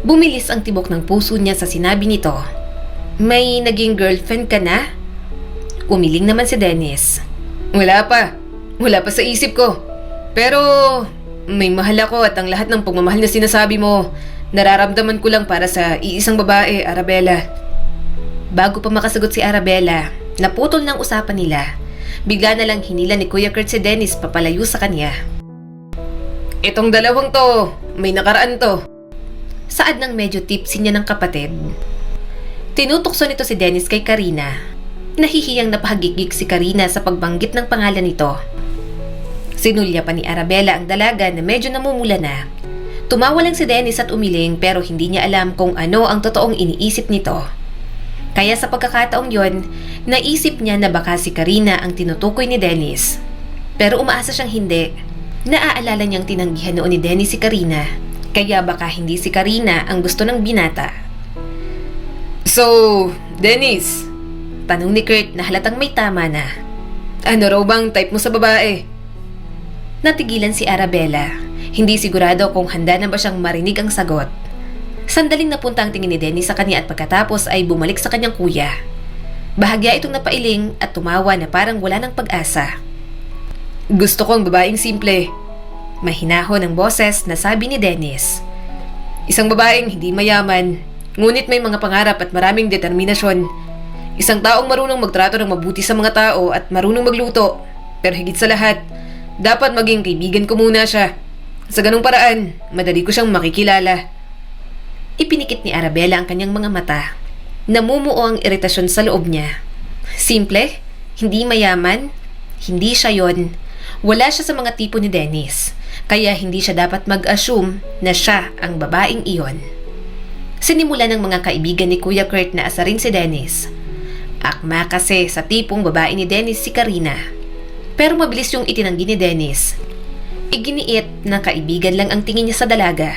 Bumilis ang tibok ng puso niya sa sinabi nito. "May naging girlfriend ka na?" Umiling naman si Dennis. Wala pa sa isip ko. Pero may mahal ako at ang lahat ng pagmamahal na sinasabi mo, nararamdaman ko lang para sa iisang babae, Arabella." Bago pa makasagot si Arabella, naputol ng usapan nila. Bigla na lang hinila ni Kuya Kurt si Dennis papalayo sa kanya. "Itong 2 to, may nakaraan to." Saad ng medyo tipsy niya ng kapatid. Tinutukso nito si Dennis kay Karina. Nahihiyang napahagigig si Karina sa pagbanggit ng pangalan nito. Sinulya pa ni Arabella ang dalaga na medyo namumula na. Tumawa lang si Dennis at umiling pero hindi niya alam kung ano ang totoong iniisip nito. Kaya sa pagkakataong yon, naisip niya na baka si Karina ang tinutukoy ni Dennis. Pero umaasa siyang hindi. Naaalala niyang tinanggihan noon ni Dennis si Karina, kaya baka hindi si Karina ang gusto ng binata. "So, Dennis," tanong ni Kurt na halatang may tama na. "Ano raw bang type mo sa babae?" Natigilan si Arabella. Hindi sigurado kung handa na ba siyang marinig ang sagot. Sandaling napunta ang tingin ni Dennis sa kanya at pagkatapos ay bumalik sa kanyang kuya. Bahagya itong napailing at tumawa na parang wala ng pag-asa. "Gusto kong babaeng simple." Mahinahon ang boses na sabi ni Dennis. "Isang babaeng hindi mayaman, ngunit may mga pangarap at maraming determinasyon. Isang taong marunong magtrato ng mabuti sa mga tao at marunong magluto. Pero higit sa lahat, dapat maging kaibigan ko muna siya. Sa ganung paraan, madali ko siyang makikilala." Ipinikit ni Arabella ang kanyang mga mata. Namumuo ang iritasyon sa loob niya. Simple? Hindi mayaman? Hindi siya yon. Wala siya sa mga tipo ni Dennis. Kaya hindi siya dapat mag-assume na siya ang babaeng iyon. Sinimula ng mga kaibigan ni Kuya Kurt na asarin si Dennis. Akma kasi sa tipong babae ni Dennis si Karina. Pero mabilis yung itinanggi ni Dennis. Iginiit na kaibigan lang ang tingin niya sa dalaga.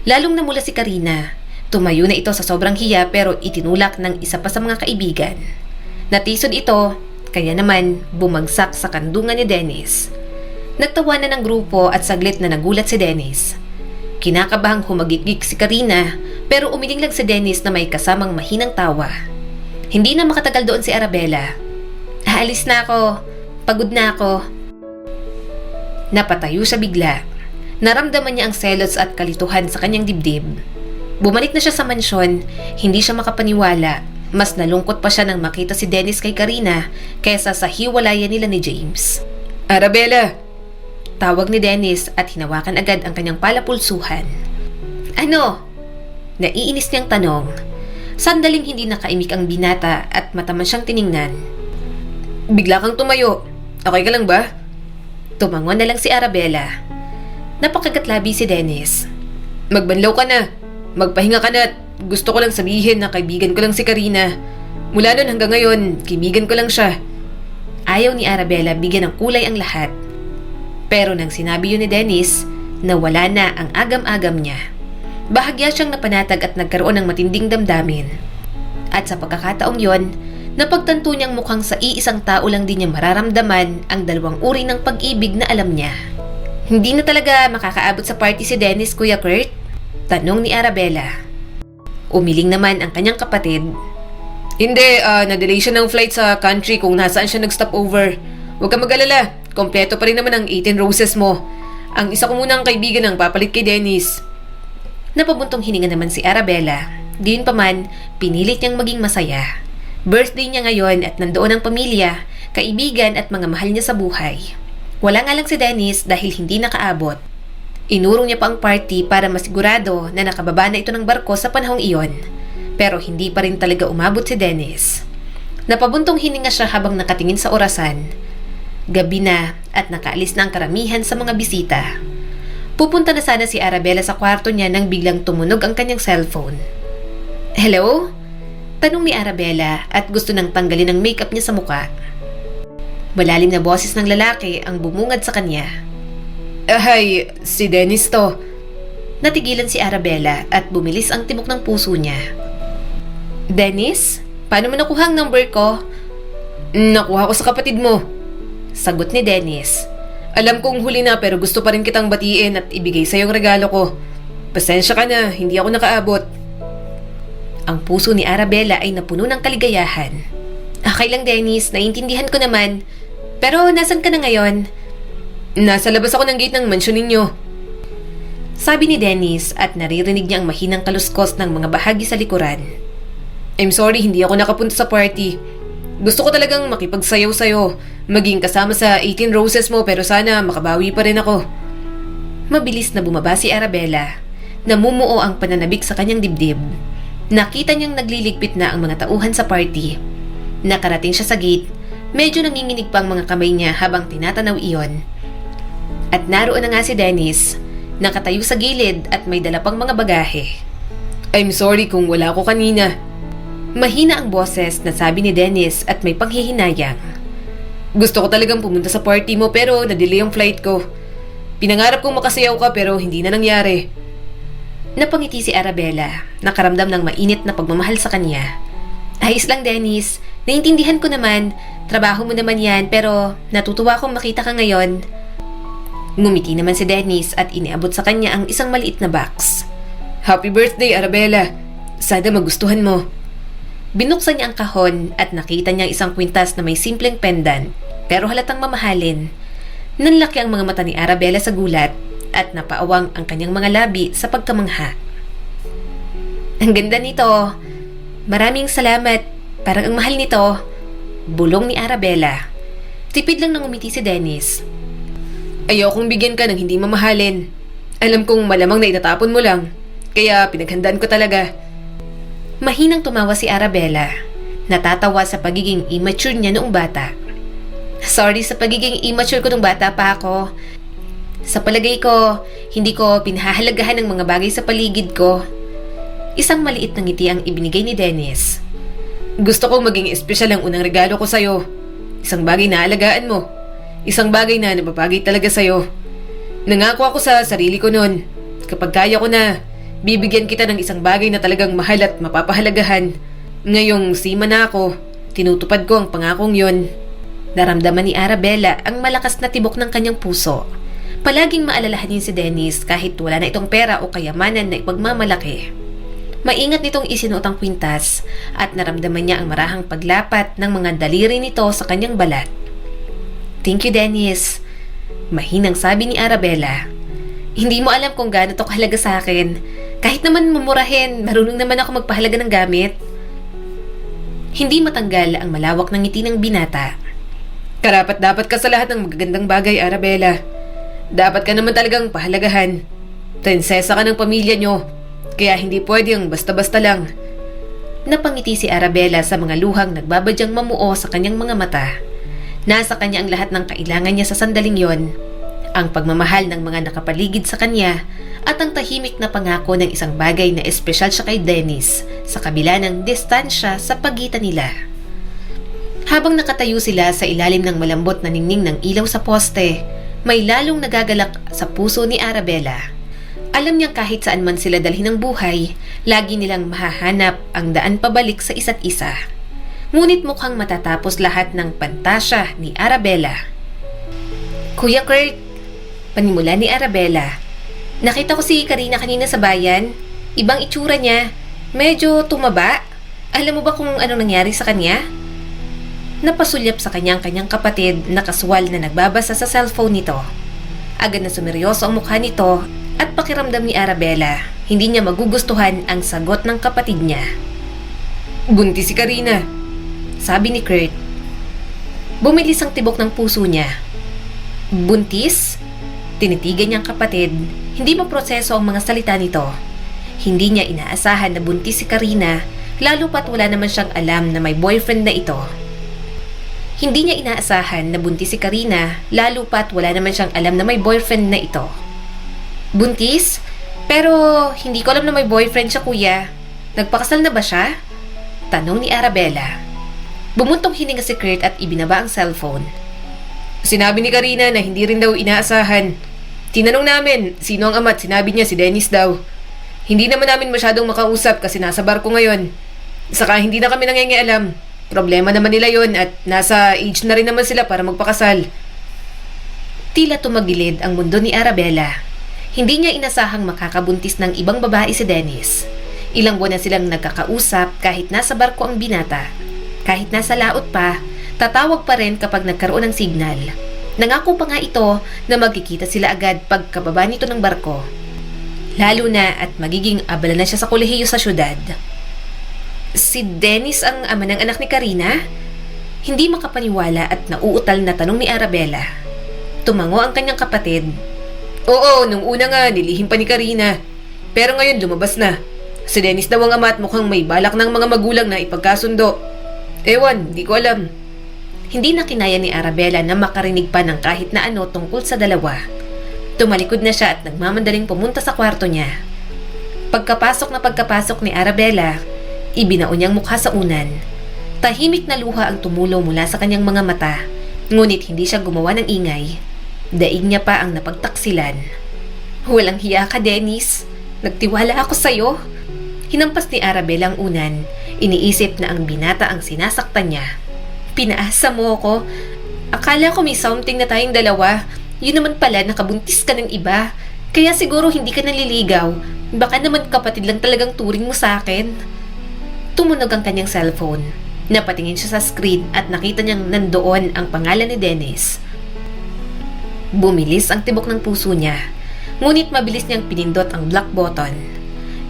Lalong namula si Karina. Tumayo na ito sa sobrang hiya pero itinulak ng isa pa sa mga kaibigan. Natisod ito, kaya naman bumagsak sa kandungan ni Dennis. Nagtawanan ng grupo at saglit na nagulat si Dennis. Kinakabahang humagikik si Karina pero umiling lang si Dennis na may kasamang mahinang tawa. Hindi na makatagal doon si Arabella. Aalis na ako. Pagod na ako. Napatayo siya bigla. Naramdaman niya ang selos at kalituhan sa kanyang dibdib. Bumalik na siya sa mansyon, hindi siya makapaniwala. Mas nalungkot pa siya nang makita si Dennis kay Karina kaysa sa hiwalayan nila ni James. Arabella! Tawag ni Dennis at hinawakan agad ang kanyang palapulsuhan. Ano? Naiinis niyang tanong. Sandaling hindi nakaimik ang binata at mataman siyang tiningnan. Bigla kang tumayo. Okay ka lang ba? Tumangon na lang si Arabella. Napakagatlabi si Dennis. Magbanlaw ka na. Magpahinga ka na at gusto ko lang sabihin na kaibigan ko lang si Karina. Mula noon hanggang ngayon, kaibigan ko lang siya. Ayaw ni Arabella bigyan ng kulay ang lahat. Pero nang sinabi yun ni Dennis, nawala na ang agam-agam niya. Bahagya siyang napanatag at nagkaroon ng matinding damdamin. At sa pagkakataong yon, napagtanto niyang mukhang sa iisang tao lang din niya mararamdaman ang dalawang uri ng pag-ibig na alam niya. Hindi na talaga makakaabot sa party si Dennis, Kuya Kurt? Tanong ni Arabella. Umiling naman ang kanyang kapatid. Hindi, na-delay siya ng flight sa country kung nasaan siya nag-stop over. Huwag ka mag-alala, kompleto pa rin naman ang 18 roses mo. Ang isa ko munang kaibigan ang papalit kay Dennis. Napabuntong hininga naman si Arabella. Gayunpaman, pinilit niyang maging masaya. Birthday niya ngayon at nandoon ang pamilya, kaibigan at mga mahal niya sa buhay. Wala nga lang si Dennis dahil hindi nakaabot. Inurong niya pa ang party para masigurado na nakababa na ito ng barko sa panahong iyon. Pero hindi pa rin talaga umabot si Dennis. Napabuntong hininga siya habang nakatingin sa orasan. Gabi na at nakaalis na ang karamihan sa mga bisita. Pupunta na sana si Arabella sa kwarto niya nang biglang tumunog ang kanyang cellphone. Hello? Tanong ni Arabella at gusto nang tanggalin ang makeup niya sa muka. Malalim na boses ng lalaki ang bumungad sa kanya. Ay, si Dennis to. Natigilan si Arabella at bumilis ang tibok ng puso niya. Dennis? Paano mo nakuha ang number ko? Nakuha ko sa kapatid mo. Sagot ni Dennis. Alam kong huli na pero gusto pa rin kitang batiin at ibigay sa'yo ang regalo ko. Pasensya ka na, hindi ako nakaabot. Ang puso ni Arabella ay napuno ng kaligayahan. Okay lang Dennis, naiintindihan ko naman. Pero nasan ka na ngayon? Nasa labas ako ng gate ng mansyon ninyo. Sabi ni Dennis at naririnig niya ang mahinang kaluskos ng mga bahagi sa likuran. I'm sorry, hindi ako nakapunta sa party. Gusto ko talagang makipagsayaw sa'yo, maging kasama sa 18 roses mo pero sana makabawi pa rin ako. Mabilis na bumaba si Arabella. Namumuo ang pananabik sa kanyang dibdib. Nakita niyang nagliligpit na ang mga tauhan sa party. Nakarating siya sa gate, medyo nanginginig pa ang mga kamay niya habang tinatanaw iyon. At naroon na nga si Dennis, nakatayo sa gilid at may dala pang mga bagahe. I'm sorry kung wala ako kanina. Mahina ang boses na sabi ni Dennis at may panghihinayang. Gusto ko talagang pumunta sa party mo pero na-delay ang flight ko. Pinangarap kong makasayaw ka pero hindi na nangyari. Napangiti si Arabella, nakaramdam ng mainit na pagmamahal sa kanya. Ayos lang Dennis, naiintindihan ko naman, trabaho mo naman yan pero natutuwa akong makita ka ngayon. Ngumiti naman si Dennis at iniabot sa kanya ang isang maliit na box. Happy birthday Arabella, sana magustuhan mo. Binuksan niya ang kahon at nakita niya isang kwintas na may simpleng pendant pero halatang mamahalin. Nanlaki ang mga mata ni Arabella sa gulat at napaawang ang kanyang mga labi sa pagkamangha. Ang ganda nito. Maraming salamat. Parang ang mahal nito. Bulong ni Arabella. Tipid lang nang umiti si Dennis. Ayokong bigyan ka ng hindi mamahalin. Alam kong malamang na itatapon mo lang. Kaya pinaghandaan ko talaga. Mahinang tumawa si Arabella. Natatawa sa pagiging immature niya noong bata. Sorry sa pagiging immature ko nung bata pa ako. Sa palagay ko, hindi ko pinahahalagahan ng mga bagay sa paligid ko. Isang maliit na ngiti ang ibinigay ni Dennis. Gusto kong maging espesyal ang unang regalo ko sa'yo. Isang bagay na alagaan mo. Isang bagay na nababagay talaga sa'yo. Nangako ako sa sarili ko noon. Kapag kaya ko na, bibigyan kita ng isang bagay na talagang mahal at mapapahalagahan. Ngayong sima na ako, tinutupad ko ang pangakong yon. Naramdaman ni Arabella ang malakas na tibok ng kanyang puso. Palaging maalalahanin si Dennis kahit wala na itong pera o kayamanan na ipagmamalaki. Maingat nitong isinuot ang kwintas at naramdaman niya ang marahang paglapat ng mga daliri nito sa kanyang balat. "Thank you, Dennis," mahinang sabi ni Arabella. "Hindi mo alam kung gaano to kahalaga sa akin. Kahit naman mumurahin, marunong naman ako magpahalaga ng gamit." Hindi matanggal ang malawak ng ngiti ng binata. Karapat-dapat ka sa lahat ng magagandang bagay, Arabella. Dapat ka naman talagang pahalagahan. Prinsesa ka ng pamilya nyo, kaya hindi pwedeng basta-basta lang. Napangiti si Arabella sa mga luhang nagbabadyang mamuo sa kanyang mga mata. Nasa kanya ang lahat ng kailangan niya sa sandaling yon. Ang pagmamahal ng mga nakapaligid sa kanya at ang tahimik na pangako ng isang bagay na espesyal siya kay Dennis sa kabila ng distansya sa pagitan nila. Habang nakatayo sila sa ilalim ng malambot na ningning ng ilaw sa poste, may lalong nagagalak sa puso ni Arabella. Alam niyang kahit saan man sila dalhin ng buhay, lagi nilang mahahanap ang daan pabalik sa isa't isa. Ngunit mukhang matatapos lahat ng pantasya ni Arabella. "Kuya Kurt," panimula ni Arabella. "Nakita ko si Karina kanina sa bayan. Ibang itsura niya. Medyo tumaba. Alam mo ba kung anong nangyari sa kanya?" Napasulyap sa kanyang kapatid na kaswal na nagbabasa sa cellphone nito. Agad na sumeryoso ang mukha nito at pakiramdam ni Arabella, hindi niya magugustuhan ang sagot ng kapatid niya. "Buntis si Karina," sabi ni Kurt. Bumilis ang tibok ng puso niya. "Buntis?" Tinitigan niyang kapatid, hindi maproseso ang mga salita nito. Hindi niya inaasahan na buntis si Karina, lalo pat wala naman siyang alam na may boyfriend na ito. Hindi niya inaasahan na buntis si Karina, lalo pat wala naman siyang alam na may boyfriend na ito. "Buntis? Pero hindi ko alam na may boyfriend siya, kuya. Nagpakasal na ba siya?" Tanong ni Arabella. Bumuntong hininga si Kurt at ibinaba ang cellphone. "Sinabi ni Karina na hindi rin daw inaasahan. Tinanong namin sino ang ama at sinabi niya si Dennis daw. Hindi naman namin masyadong makausap kasi nasa barko ngayon. Saka hindi na kami nangingialam. Problema naman nila yon at nasa age na rin naman sila para magpakasal." Tila tumagilid ang mundo ni Arabella. Hindi niya inasahang makakabuntis ng ibang babae si Dennis. Ilang buwan na silang nagkakausap kahit nasa barko ang binata. Kahit nasa laot pa, tatawag pa rin kapag nagkaroon ng signal. Nangako pa nga ito na magkikita sila agad pagkababa nito ng barko. Lalo na at magiging abala na siya sa kolehiyo sa syudad. Si Dennis ang ama ng anak ni Karina? Hindi makapaniwala at nauutal na tanong ni Arabella. Tumango ang kanyang kapatid. "Oo, nung una nga nilihim pa ni Karina. Pero ngayon lumabas na. Si Dennis daw ang ama at mukhang may balak ng mga magulang na ipagkasundo. Ewan, di ko alam." Hindi na kinaya ni Arabella na makarinig pa ng kahit na ano tungkol sa dalawa. Tumalikod na siya at nagmamandaling pumunta sa kwarto niya. Pagkapasok ni Arabella, ibinao niyang mukha sa unan. Tahimik na luha ang tumulo mula sa kanyang mga mata, ngunit hindi siya gumawa ng ingay. Daig niya pa ang napagtaksilan. "Walang hiya ka, Dennis. Nagtiwala ako sa'yo." Hinampas ni Arabella ang unan. Iniisip na ang binata ang sinasaktan niya. "Pinaasa mo ako. Akala ko may something na tayong dalawa. Yun naman pala, nakabuntis ka ng iba. Kaya siguro hindi ka naliligaw. Baka naman kapatid lang talagang turing mo sa akin." Tumunog ang kanyang cellphone. Napatingin siya sa screen at nakita niyang nandoon ang pangalan ni Dennis. Bumilis ang tibok ng puso niya, ngunit mabilis niyang pinindot ang block button.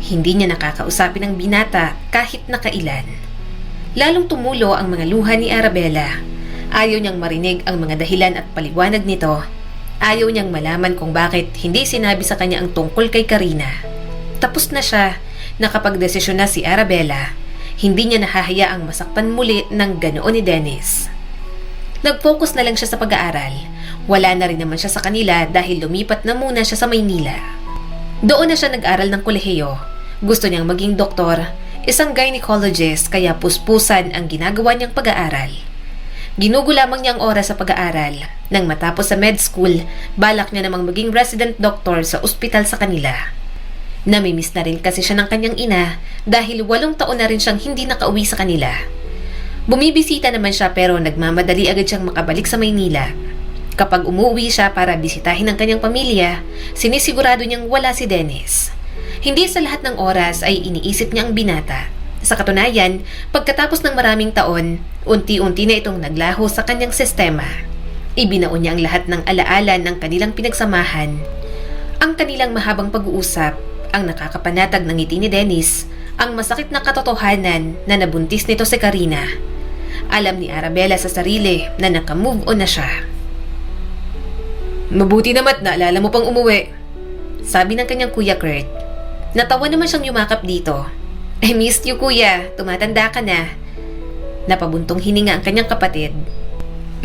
Hindi niya nakakausapin ang binata kahit nakailan. Lalong tumulo ang mga luha ni Arabella. Ayaw niyang marinig ang mga dahilan at paliwanag nito. Ayaw niyang malaman kung bakit hindi sinabi sa kanya ang tungkol kay Karina. Tapos na siya, nakapagdesisyon na si Arabella. Hindi niya nahahayaang masaktan muli ng ganoon ni Dennis. Nag-focus na lang siya sa pag-aaral. Wala na rin naman siya sa kanila dahil lumipat na muna siya sa Maynila. Doon na siya nag-aral ng kolehiyo. Gusto niyang maging doktor, isang gynecologist, kaya puspusan ang ginagawa niyang pag-aaral. Ginugo lamang niya ang oras sa pag-aaral. Nang matapos sa med school, balak niya namang maging resident doctor sa ospital sa kanila. Namimiss na rin kasi siya ng kanyang ina dahil 8 taon na rin siyang hindi nakauwi sa kanila. Bumibisita naman siya pero nagmamadali agad siyang makabalik sa Maynila. Kapag umuwi siya para bisitahin ang kanyang pamilya, sinisigurado niyang wala si Dennis. Hindi sa lahat ng oras ay iniisip niya ang binata. Sa katunayan, pagkatapos ng maraming taon, unti-unti na itong naglaho sa kanyang sistema. Ibinaon niya ang lahat ng alaala ng kanilang pinagsamahan. Ang kanilang mahabang pag-uusap, ang nakakapanatag ng ngiti ni Dennis, ang masakit na katotohanan na nabuntis nito si Karina. Alam ni Arabella sa sarili na naka-move on na siya. Mabuti naman naalala mo pang umuwi. Sabi ng kanyang kuya Kurt. Natawa naman siyang yumakap dito. I missed you kuya, tumatanda ka na. Napabuntong hininga ang kanyang kapatid.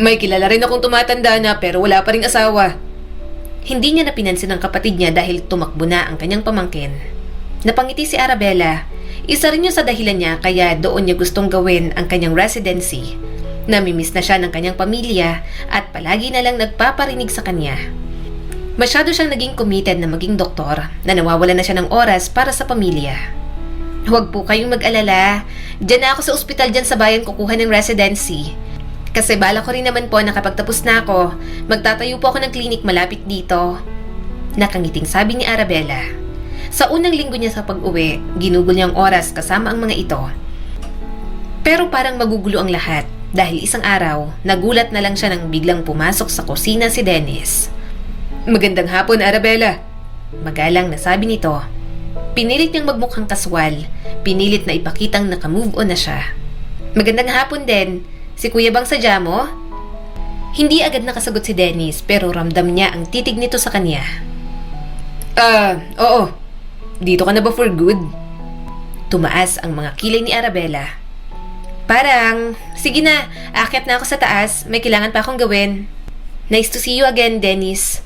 May kilala rin akong tumatanda na pero wala pa ring asawa. Hindi niya napinansin ang kapatid niya dahil tumakbo na ang kanyang pamangkin. Napangiti si Arabella. Isa rin yun sa dahilan niya kaya doon niya gustong gawin ang kanyang residency. Namimiss na siya ng kanyang pamilya at palagi na lang nagpaparinig sa kanya. Masyado siyang naging committed na maging doktor na nawawalan na siya ng oras para sa pamilya. Huwag po kayong mag-alala. Diyan na ako sa ospital dyan sa bayan kukuha ng residency. Kasi bala ko rin naman po na kapag tapos na ako, magtatayo po ako ng klinik malapit dito. Nakangiting sabi ni Arabella. Sa unang linggo niya sa pag-uwi, ginugol niya ang oras kasama ang mga ito. Pero parang magugulo ang lahat dahil isang araw, nagulat na lang siya nang biglang pumasok sa kusina si Dennis. Magandang hapon, Arabella. Magalang na sabi nito. Pinilit niyang magmukhang kaswal, pinilit na ipakitang naka-move on na siya. Magandang hapon din. Si Kuya bang sadya mo? Hindi agad nakasagot si Dennis pero ramdam niya ang titig nito sa kanya. Oo. Dito ka na ba for good? Tumaas ang mga kilay ni Arabella. Parang, sige na, aakyat na ako sa taas, may kailangan pa akong gawin. Nice to see you again, Dennis.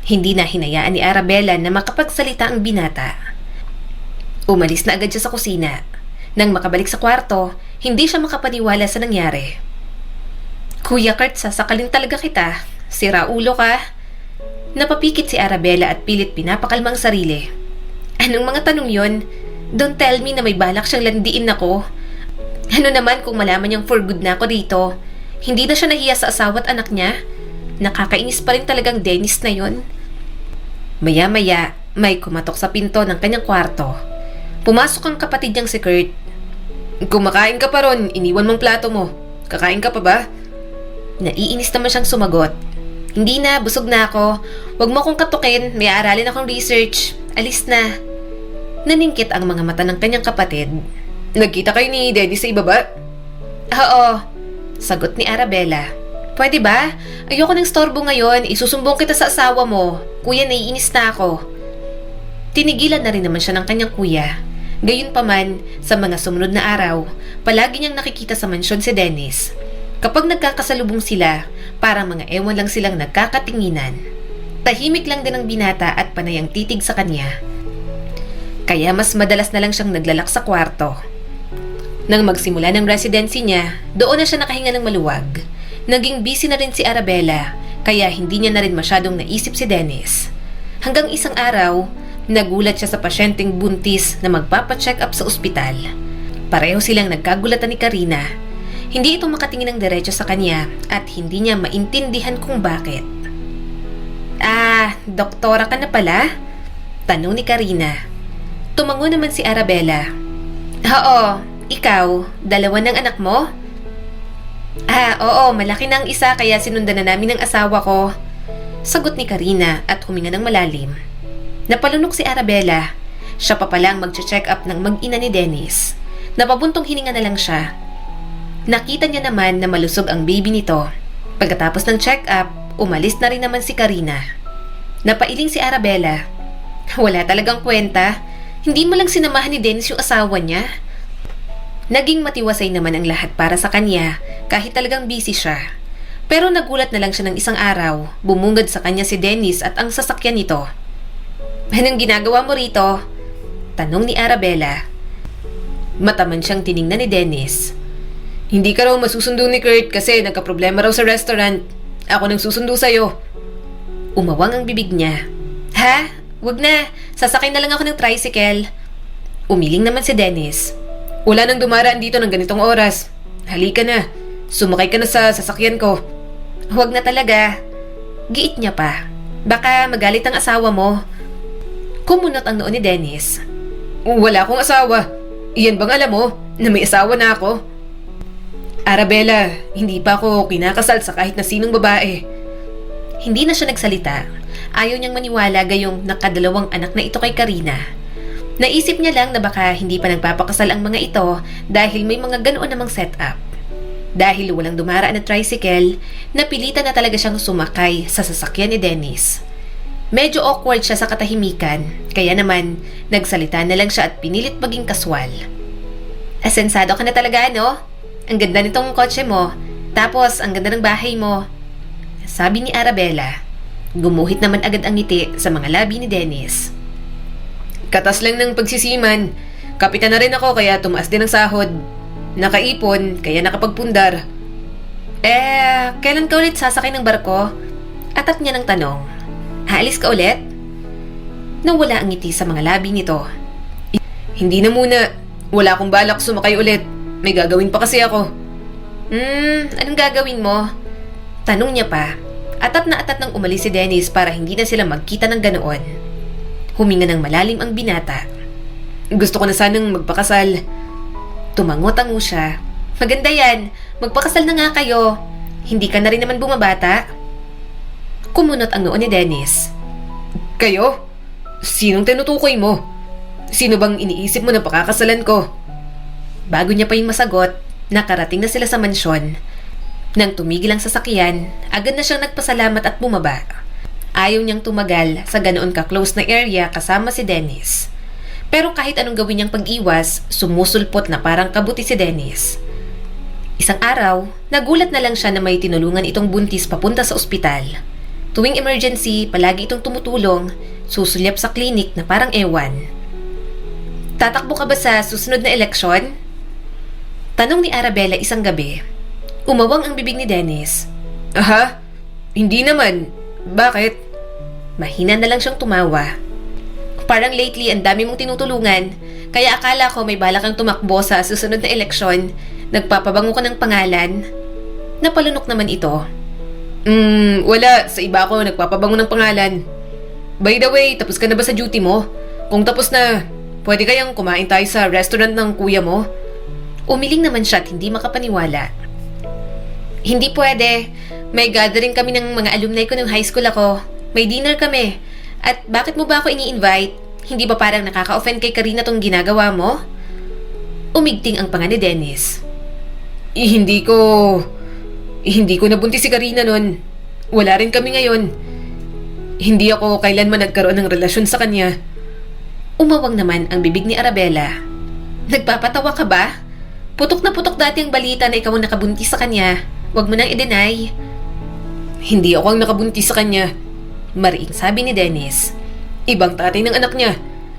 Hindi na hinayaan ni Arabella na makapagsalita ang binata. Umalis na agad siya sa kusina. Nang makabalik sa kwarto, hindi siya makapaniwala sa nangyari. Kuya Kurt, sasakalin talaga kita. Sira ulo ka. Napapikit si Arabella at pilit pinapakalma ang sarili. Anong mga tanong yon? Don't tell me na may balak siyang landiin ako. Ano naman kung malaman niyang for good na ako dito? Hindi na siya nahiya sa asawa at anak niya? Nakakainis pa rin talagang Dennis na yon. Maya-maya, may kumatok sa pinto ng kanyang kwarto. Pumasok ang kapatid niyang si Kurt. Kumakain ka pa ron, iniwan mong plato mo. Kakain ka pa ba? Naiinis naman siyang sumagot. Hindi na, busog na ako. Huwag mo akong katukin, may aralin akong research. Alis na. Naningkit ang mga mata ng kanyang kapatid. Nagkita kayo ni Dennis sa ibaba? Oo, sagot ni Arabella. Pwede ba? Ayoko ng storbo ngayon, isusumbong kita sa asawa mo. Kuya, naiinis na ako. Tinigilan na rin naman siya ng kanyang kuya. Gayunpaman, sa mga sumunod na araw, palagi niyang nakikita sa mansyon si Dennis. Kapag nagkakasalubong sila, parang mga ewan lang silang nagkakatinginan. Tahimik lang din ang binata at panay ang titig sa kanya. Kaya mas madalas na lang siyang naglalak sa kwarto. Nang magsimula ng residency niya, doon na siya nakahinga ng maluwag. Naging busy na rin si Arabella, kaya hindi niya na rin masyadong naisip si Dennis. Hanggang isang araw, nagulat siya sa pasyenteng buntis na magpapacheck up sa ospital. Pareho silang nagkagulatan ni Karina. Hindi ito makatingin ng diretso sa kanya at hindi niya maintindihan kung bakit. Doktora ka na pala? Tanong ni Karina. Tumango naman si Arabella. Oo, ikaw, dalawa ng anak mo? Oo, malaki na ang isa kaya sinundan na namin ng asawa ko. Sagot ni Karina at huminga ng malalim. Napalunok si Arabella. Siya pa palang mag-check up ng mag-ina ni Dennis. Napabuntong hininga na lang siya. Nakita niya naman na malusog ang baby nito. Pagkatapos ng check-up, umalis na rin naman si Karina. Napailing si Arabella. Wala talagang kwenta. Hindi mo lang sinamahan ni Dennis yung asawa niya. Naging matiwasay naman ang lahat para sa kanya kahit talagang busy siya. Pero nagulat na lang siya ng isang araw, bumungad sa kanya si Dennis at ang sasakyan nito. Anong ginagawa mo rito? Tanong ni Arabella. Mataman siyang tiningnan ni Dennis. Hindi ka raw masusundo ni Kurt kasi nagka-problema raw sa restaurant. Ako nang susundo sa'yo. Umawang ang bibig niya. Ha? Wag na. Sasakay na lang ako ng tricycle. Umiling naman si Dennis. Wala nang dumaraan dito ng ganitong oras. Halika na. Sumakay ka na sa sasakyan ko. Huwag na talaga. Giit niya pa. Baka magalit ang asawa mo. Kumunot ang noo ni Dennis. Wala akong asawa. Iyan bang alam mo na may asawa na ako? Arabella, hindi pa ako kinakasal sa kahit na sinong babae. Hindi na siya nagsalita. Ayaw niyang maniwala gayong nakadalawang anak na ito kay Karina. Naisip niya lang na baka hindi pa nagpapakasal ang mga ito dahil may mga ganoon namang setup. Dahil walang dumaraan na tricycle, napilitan na talaga siyang sumakay sa sasakyan ni Dennis. Medyo awkward siya sa katahimikan, kaya naman nagsalita na lang siya at pinilit maging kaswal. Asensado ka na talaga, no? Ang ganda nitong kotse mo, tapos ang ganda ng bahay mo. Sabi ni Arabella. Gumuhit naman agad ang ngiti sa mga labi ni Dennis. Katas lang ng pagsisiman. Kapitan na rin ako kaya tumaas din ang sahod. Nakaipon kaya nakapagpundar. Kailan ka ulit sasakay ng barko? Atat niya ng tanong. Aalis ka ulit? Nawala ang ngiti sa mga labi nito. Hindi na muna. Wala akong balak sumakay ulit. May gagawin pa kasi ako. Anong gagawin mo? Tanong niya pa. Atat na atat nang umalis si Dennis para hindi na sila magkita ng ganoon. Huminga ng malalim ang binata. Gusto ko na sanang magpakasal. Tumango-tango siya. Maganda yan. Magpakasal na nga kayo. Hindi ka na rin naman bumabata. Kumunot ang noo ni Dennis. Kayo? Sinong tinutukoy mo? Sino bang iniisip mo na pakakasalan ko? Bago niya pa yung masagot, nakarating na sila sa mansyon. Nang tumigil ang sasakyan, agad na siyang nagpasalamat at bumaba. Ayaw niyang tumagal sa ganoon ka-close na area kasama si Dennis. Pero kahit anong gawin niyang pag-iwas, sumusulpot na parang kabuti si Dennis. Isang araw, nagulat na lang siya na may tinulungan itong buntis papunta sa ospital. Tuwing emergency, palagi itong tumutulong, susulyap sa klinik na parang ewan. Tatakbo ka ba sa susunod na eleksyon? Tanong ni Arabella isang gabi. Umawang ang bibig ni Dennis. Aha? Hindi naman. Bakit? Mahina na lang siyang tumawa. Parang lately ang dami mong tinutulungan, kaya akala ko may balak kang tumakbo sa susunod na eleksyon. Nagpapabango ka ng pangalan. Napalunok naman ito. Wala. Sa iba ako nagpapabango ng pangalan. By the way, tapos ka na ba sa duty mo? Kung tapos na, pwede kayang kumain tayo sa restaurant ng kuya mo? Umiling naman siya at hindi makapaniwala. Hindi pwede. May gathering kami ng mga alumni ko ng high school ako. May dinner kami. At bakit mo ba ako ini-invite? Hindi ba parang nakaka-offend kay Karina tong ginagawa mo? Umigting ang panga ni Dennis. Hindi ko nabuntis si Karina nun. Wala rin kami ngayon. Hindi ako kailanman nagkaroon ng relasyon sa kanya. Umawang naman ang bibig ni Arabella. Nagpapatawa ka ba? Putok na putok dati ang balita na ikaw ang nakabuntis sa kanya. Huwag mo nang i-deny. Hindi ako ang nakabuntis sa kanya. Mariing sabi ni Dennis. Ibang tatay ng anak niya.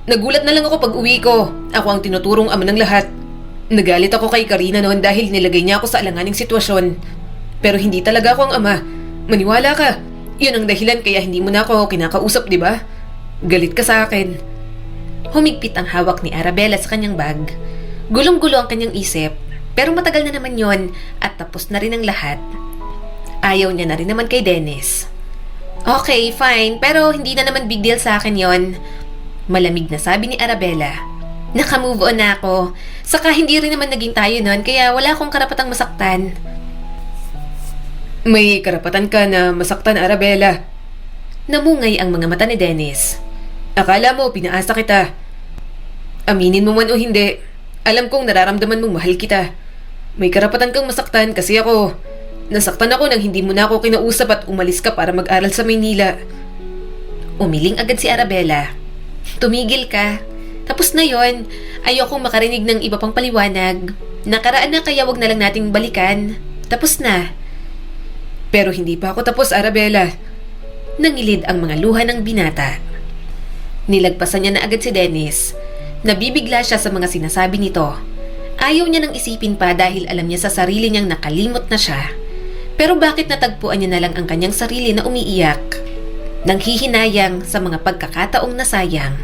Nagulat na lang ako pag uwi ko. Ako ang tinuturong ama ng lahat. Nagalit ako kay Karina noon dahil nilagay niya ako sa alanganing sitwasyon. Pero hindi talaga ako ang ama. Maniwala ka. Yun ang dahilan kaya hindi mo na ako kinakausap, di ba? Galit ka sa akin. Humigpit ang hawak ni Arabella sa kanyang bag. Gulong-gulo ang kanyang isip. Pero matagal na naman yon at tapos na rin ang lahat. Ayaw niya na rin naman kay Dennis. Okay, fine. Pero hindi na naman big deal sa akin yon. Malamig na sabi ni Arabella. Naka-move on na ako. Saka hindi rin naman naging tayo nun kaya wala akong karapatang masaktan. May karapatan ka na masaktan, Arabella. Namungay ang mga mata ni Dennis. Akala mo pinaasa kita. Aminin mo man o hindi, alam kong nararamdaman mong mahal kita. May karapatan kang masaktan kasi ako. Nasaktan ako nang hindi mo na ako kinausap at umalis ka para mag-aral sa Maynila. Umiling agad si Arabella. Tumigil ka. Tapos na yon. Ayokong makarinig ng iba pang paliwanag. Nakaraan na kaya wag na lang nating balikan. Tapos na. Pero hindi pa ako tapos, Arabella. Nangilid ang mga luha ng binata. Nilagpasan niya na agad si Dennis. Nabibigla siya sa mga sinasabi nito. Ayaw niya nang isipin pa dahil alam niya sa sarili niyang nakalimot na siya. Pero bakit natagpuan niya na lang ang kanyang sarili na umiiyak? Nanghihinayang sa mga pagkakataong nasayang.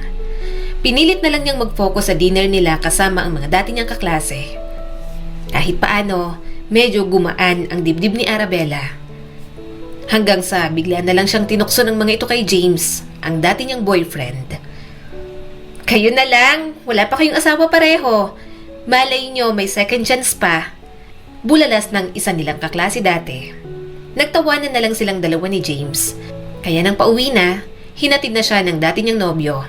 Pinilit na lang niyang mag-focus sa dinner nila kasama ang mga dati niyang kaklase. Kahit paano, medyo gumaan ang dibdib ni Arabella. Hanggang sa bigla na lang siyang tinukso ng mga ito kay James, ang dati niyang boyfriend. Kayo na lang, wala pa kayong asawa pareho. Malay nyo may second chance pa. Bulalas ng isa nilang kaklase dati. Nagtawanan na lang silang dalawa ni James. Kaya nang pauwi na, hinatid na siya ng dati niyang nobyo.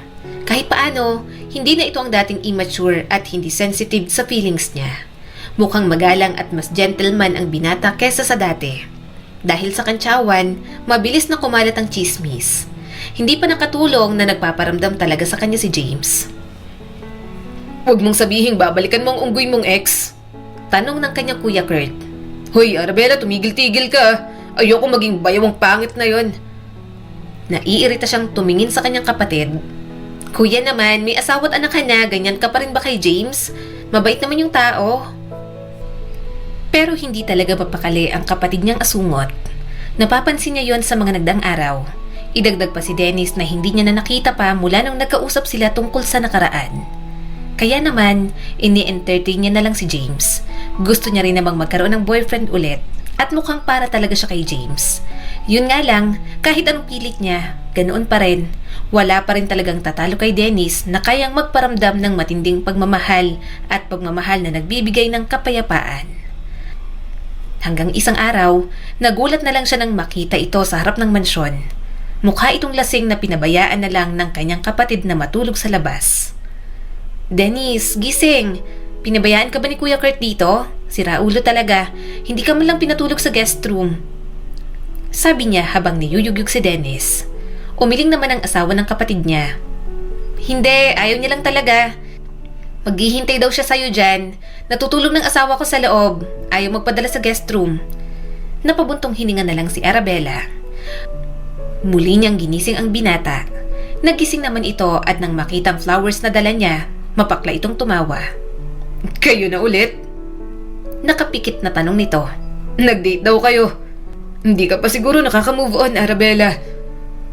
Kahit paano, hindi na ito ang dating immature at hindi sensitive sa feelings niya. Mukhang magalang at mas gentleman ang binata kesa sa dati. Dahil sa kantsawan, mabilis na kumalat ang chismis. Hindi pa nakatulong na nagpaparamdam talaga sa kanya si James. Huwag mong sabihing babalikan mo ang unggoy mong ex. Tanong ng kanyang kuya Kurt. Hoy, Arabella, tumigil-tigil ka. Ayoko maging bayawang pangit na yon. Naiirita siyang tumingin sa kanyang kapatid. Kuya naman, may asawa't anak ka na, ganyan ka pa rin ba kay James? Mabait naman yung tao. Pero hindi talaga mapakali ang kapatid niyang asungot. Napapansin niya yon sa mga nagdang araw. Idagdag pa si Dennis na hindi niya na nakita pa mula nung nagkausap sila tungkol sa nakaraan. Kaya naman, ini-entertain niya na lang si James. Gusto niya rin namang magkaroon ng boyfriend ulit at mukhang para talaga siya kay James. Yun nga lang, kahit anong pilit niya, ganoon pa rin. Wala pa rin talagang tatalo kay Dennis na kayang magparamdam ng matinding pagmamahal at pagmamahal na nagbibigay ng kapayapaan. Hanggang isang araw, nagulat na lang siya nang makita ito sa harap ng mansyon. Mukha itong lasing na pinabayaan na lang ng kanyang kapatid na matulog sa labas. Dennis, gising! Pinabayaan ka ba ni Kuya Kurt dito? Sira ulo talaga. Hindi ka man lang pinatulog sa guest room. Sabi niya habang niyuyugyug si Dennis. Umiling naman ang asawa ng kapatid niya. Hindi, ayaw niya lang talaga. Maghihintay daw siya sa'yo dyan. Natutulog ng asawa ko sa loob. Ayaw magpadala sa guest room. Napabuntong hininga na lang si Arabella. Muli niyang ginising ang binata. Nagising naman ito at nang makitang flowers na dala niya, mapakla itong tumawa. Kayo na ulit? Nakapikit na tanong nito. Nag-date daw kayo. Hindi ka pa siguro nakaka-move on, Arabella.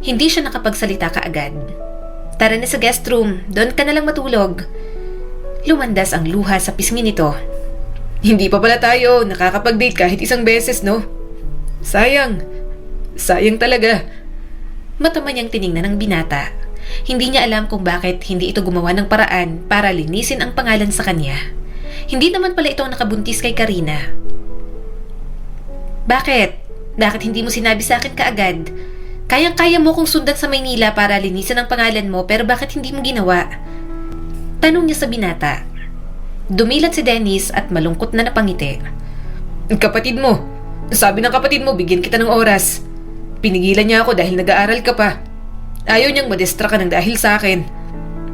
Hindi siya nakapagsalita kaagad. Tara na sa guest room. Doon ka na lang matulog. Lumandas ang luha sa pisngi nito. Hindi pa pala tayo nakakapag-date kahit isang beses, no? Sayang. Sayang talaga. Mata niyang tiningnan ng binata. Hindi niya alam kung bakit hindi ito gumawa ng paraan para linisin ang pangalan sa kanya. Hindi naman pala ito ang nakabuntis kay Karina. Bakit? Bakit hindi mo sinabi sa akin kaagad? Kayang-kaya mo kong sundan sa Maynila para linisin ang pangalan mo pero bakit hindi mo ginawa? Tanong niya sa binata. Dumilat si Dennis at malungkot na napangiti. Kapatid mo. Sabi ng kapatid mo, bigyan kita ng oras. Pinigilan niya ako dahil nag-aaral ka pa. Ayaw niyang madistra ka ng dahil sa akin.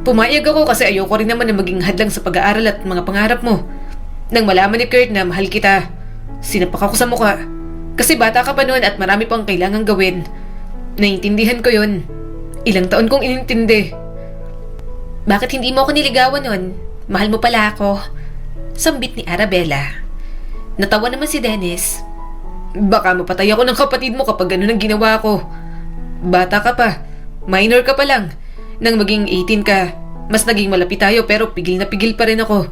Pumayag ako kasi ayoko rin naman na maging hadlang sa pag-aaral at mga pangarap mo. Nang malaman ni Kurt na mahal kita, sinapak ako sa mukha. Kasi bata ka pa noon at marami pang kailangang gawin. Naiintindihan ko yun. Ilang taon kong inintindi. Bakit hindi mo ako niligawan nun? Mahal mo pala ako. Sambit ni Arabella. Natawa naman si Dennis. Baka mapatay ako ng kapatid mo kapag ganun ang ginawa ko. Bata ka pa. Minor ka pa lang. Nang maging 18 ka, mas naging malapit tayo pero pigil na pigil pa rin ako.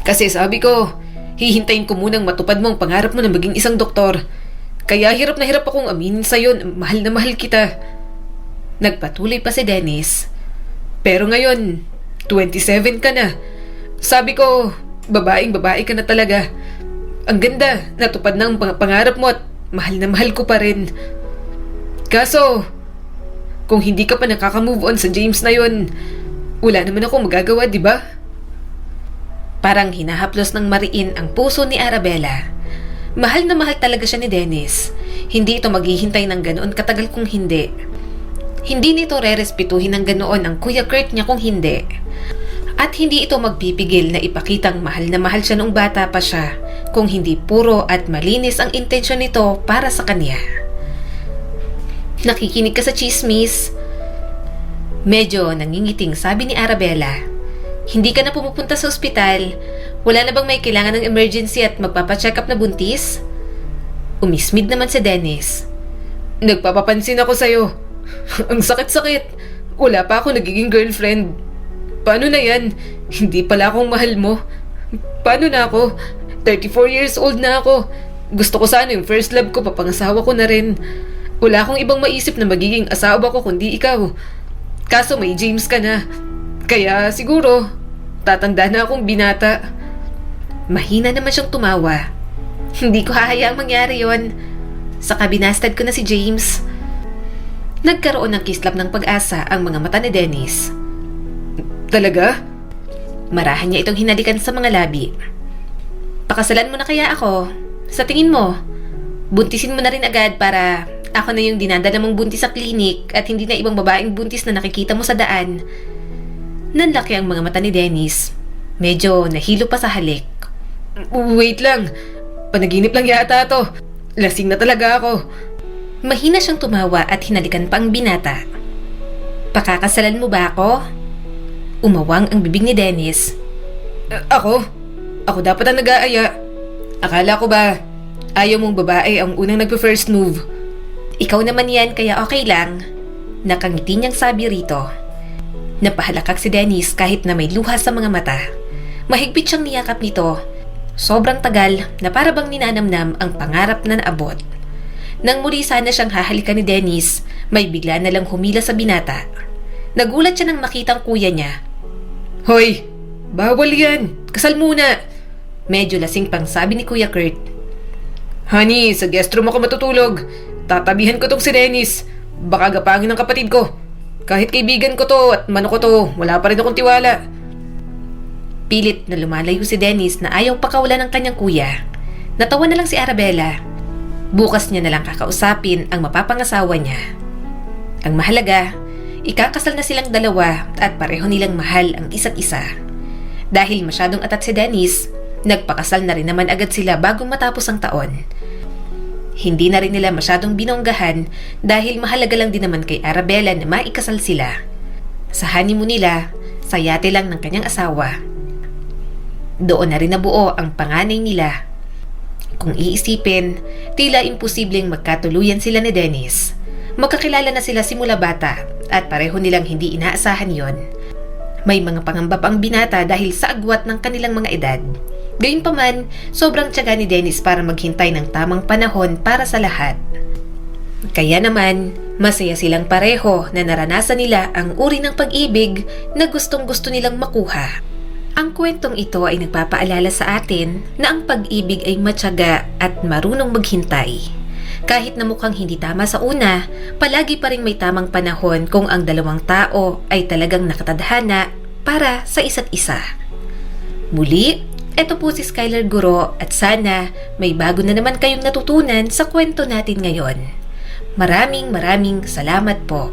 Kasi sabi ko, hihintayin ko munang matupad mo ang pangarap mo na maging isang doktor. Kaya hirap na hirap akong aminin sa'yo na mahal kita. Nagpatuloy pa si Dennis. Pero ngayon, 27 ka na. Sabi ko, babaeng-babae ka na talaga. Ang ganda, natupad na ang pangarap mo at mahal na mahal ko pa rin. Kaso, kung hindi ka pa nakaka-move on sa James na yon, wala naman akong magagawa, di ba? Parang hinahaplos ng mariin ang puso ni Arabella. Mahal na mahal talaga siya ni Dennis. Hindi ito maghihintay ng ganoon katagal kung hindi. Hindi nito rerespetuhin ng ganoon ang Kuya Kurt niya kung hindi. At hindi ito magpipigil na ipakitang mahal na mahal siya noong bata pa siya kung hindi puro at malinis ang intensyon nito para sa kanya. Nakikinig ka sa chismis? Medyo nangingiting sabi ni Arabella. Hindi ka na pumupunta sa ospital? Wala na bang may kailangan ng emergency at magpapacheck up na buntis? Umismid naman si Dennis. Nagpapapansin ako sa'yo. Ang sakit-sakit. Wala pa ako nagiging girlfriend. Paano na yan? Hindi pala akong mahal mo. Paano na ako? 34 years old na ako. Gusto ko sana yung first love ko, papangasawa ko na rin. Wala akong ibang maisip na magiging asawa ko kundi ikaw. Kaso may James ka na. Kaya siguro, tatanda na akong binata. Mahina naman siyang tumawa. Hindi ko hahayaang mangyari yon. Saka binastad ko na si James. Nagkaroon ng kislap ng pag-asa ang mga mata ni Dennis. Talaga? Marahan niya itong hinalikan sa mga labi. Pakasalan mo na kaya ako? Sa tingin mo, buntisin mo na rin agad para ako na yung dinadala mong buntis sa klinik at hindi na ibang babaeng buntis na nakikita mo sa daan. Nanlaki ang mga mata ni Dennis. Medyo nahilo pa sa halik. Wait lang. Panaginip lang yata to. Lasing na talaga ako. Mahina siyang tumawa at hinalikan pa ang binata. Pakakasalan mo ba ako? Umawang ang bibig ni Dennis. Ako? Ako dapat ang nag-aaya. Akala ko ba ayaw mong babae ang unang nagpa-first move? Ikaw naman yan kaya okay lang. Nakangiti niyang sabi rito. Napahalakak si Dennis kahit na may luha sa mga mata. Mahigpit siyang niyakap nito. Sobrang tagal na para bang ninanamnam ang pangarap na naabot. Nang muli sana siyang hahalikan ni Dennis, may bigla na lang humila sa binata. Nagulat siya nang makitang kuya niya. Hoy! Bawal yan! Kasal muna! Medyo lasing pang sabi ni Kuya Kurt. Honey, sa guest room ako matutulog. Tatabihan ko tong si Dennis. Baka gapangin ng kapatid ko. Kahit kaibigan ko to at mano ko to, wala pa rin akong tiwala. Pilit na lumalayo si Dennis na ayaw pakawalan ng kanyang kuya. Natawa na lang si Arabella. Bukas niya na lang kakausapin ang mapapangasawa niya. Ang mahalaga, ikakasal na silang dalawa at pareho nilang mahal ang isa't isa. Dahil masyadong atat si Dennis, nagpakasal na rin naman agad sila bago matapos ang taon. Hindi na rin nila masyadong binonggahan dahil mahalaga lang din naman kay Arabella na maikasal sila. Sa honeymoon nila, sa yate lang ng kanyang asawa. Doon na rin nabuo ang panganay nila. Kung iisipin, tila imposibleng magkatuluyan sila ni Dennis. Magkakilala na sila simula bata at pareho nilang hindi inaasahan yon. May mga pangamba pang binata dahil sa agwat ng kanilang mga edad. Gayunpaman, sobrang tiyaga ni Dennis para maghintay ng tamang panahon para sa lahat. Kaya naman, masaya silang pareho na naranasan nila ang uri ng pag-ibig na gustong-gusto nilang makuha. Ang kwentong ito ay nagpapaalala sa atin na ang pag-ibig ay matyaga at marunong maghintay. Kahit na mukhang hindi tama sa una, palagi pa rin may tamang panahon kung ang dalawang tao ay talagang nakatadhana para sa isa't isa. Muli, eto po si Skylar Guro at sana may bago na naman kayong natutunan sa kwento natin ngayon. Maraming salamat po.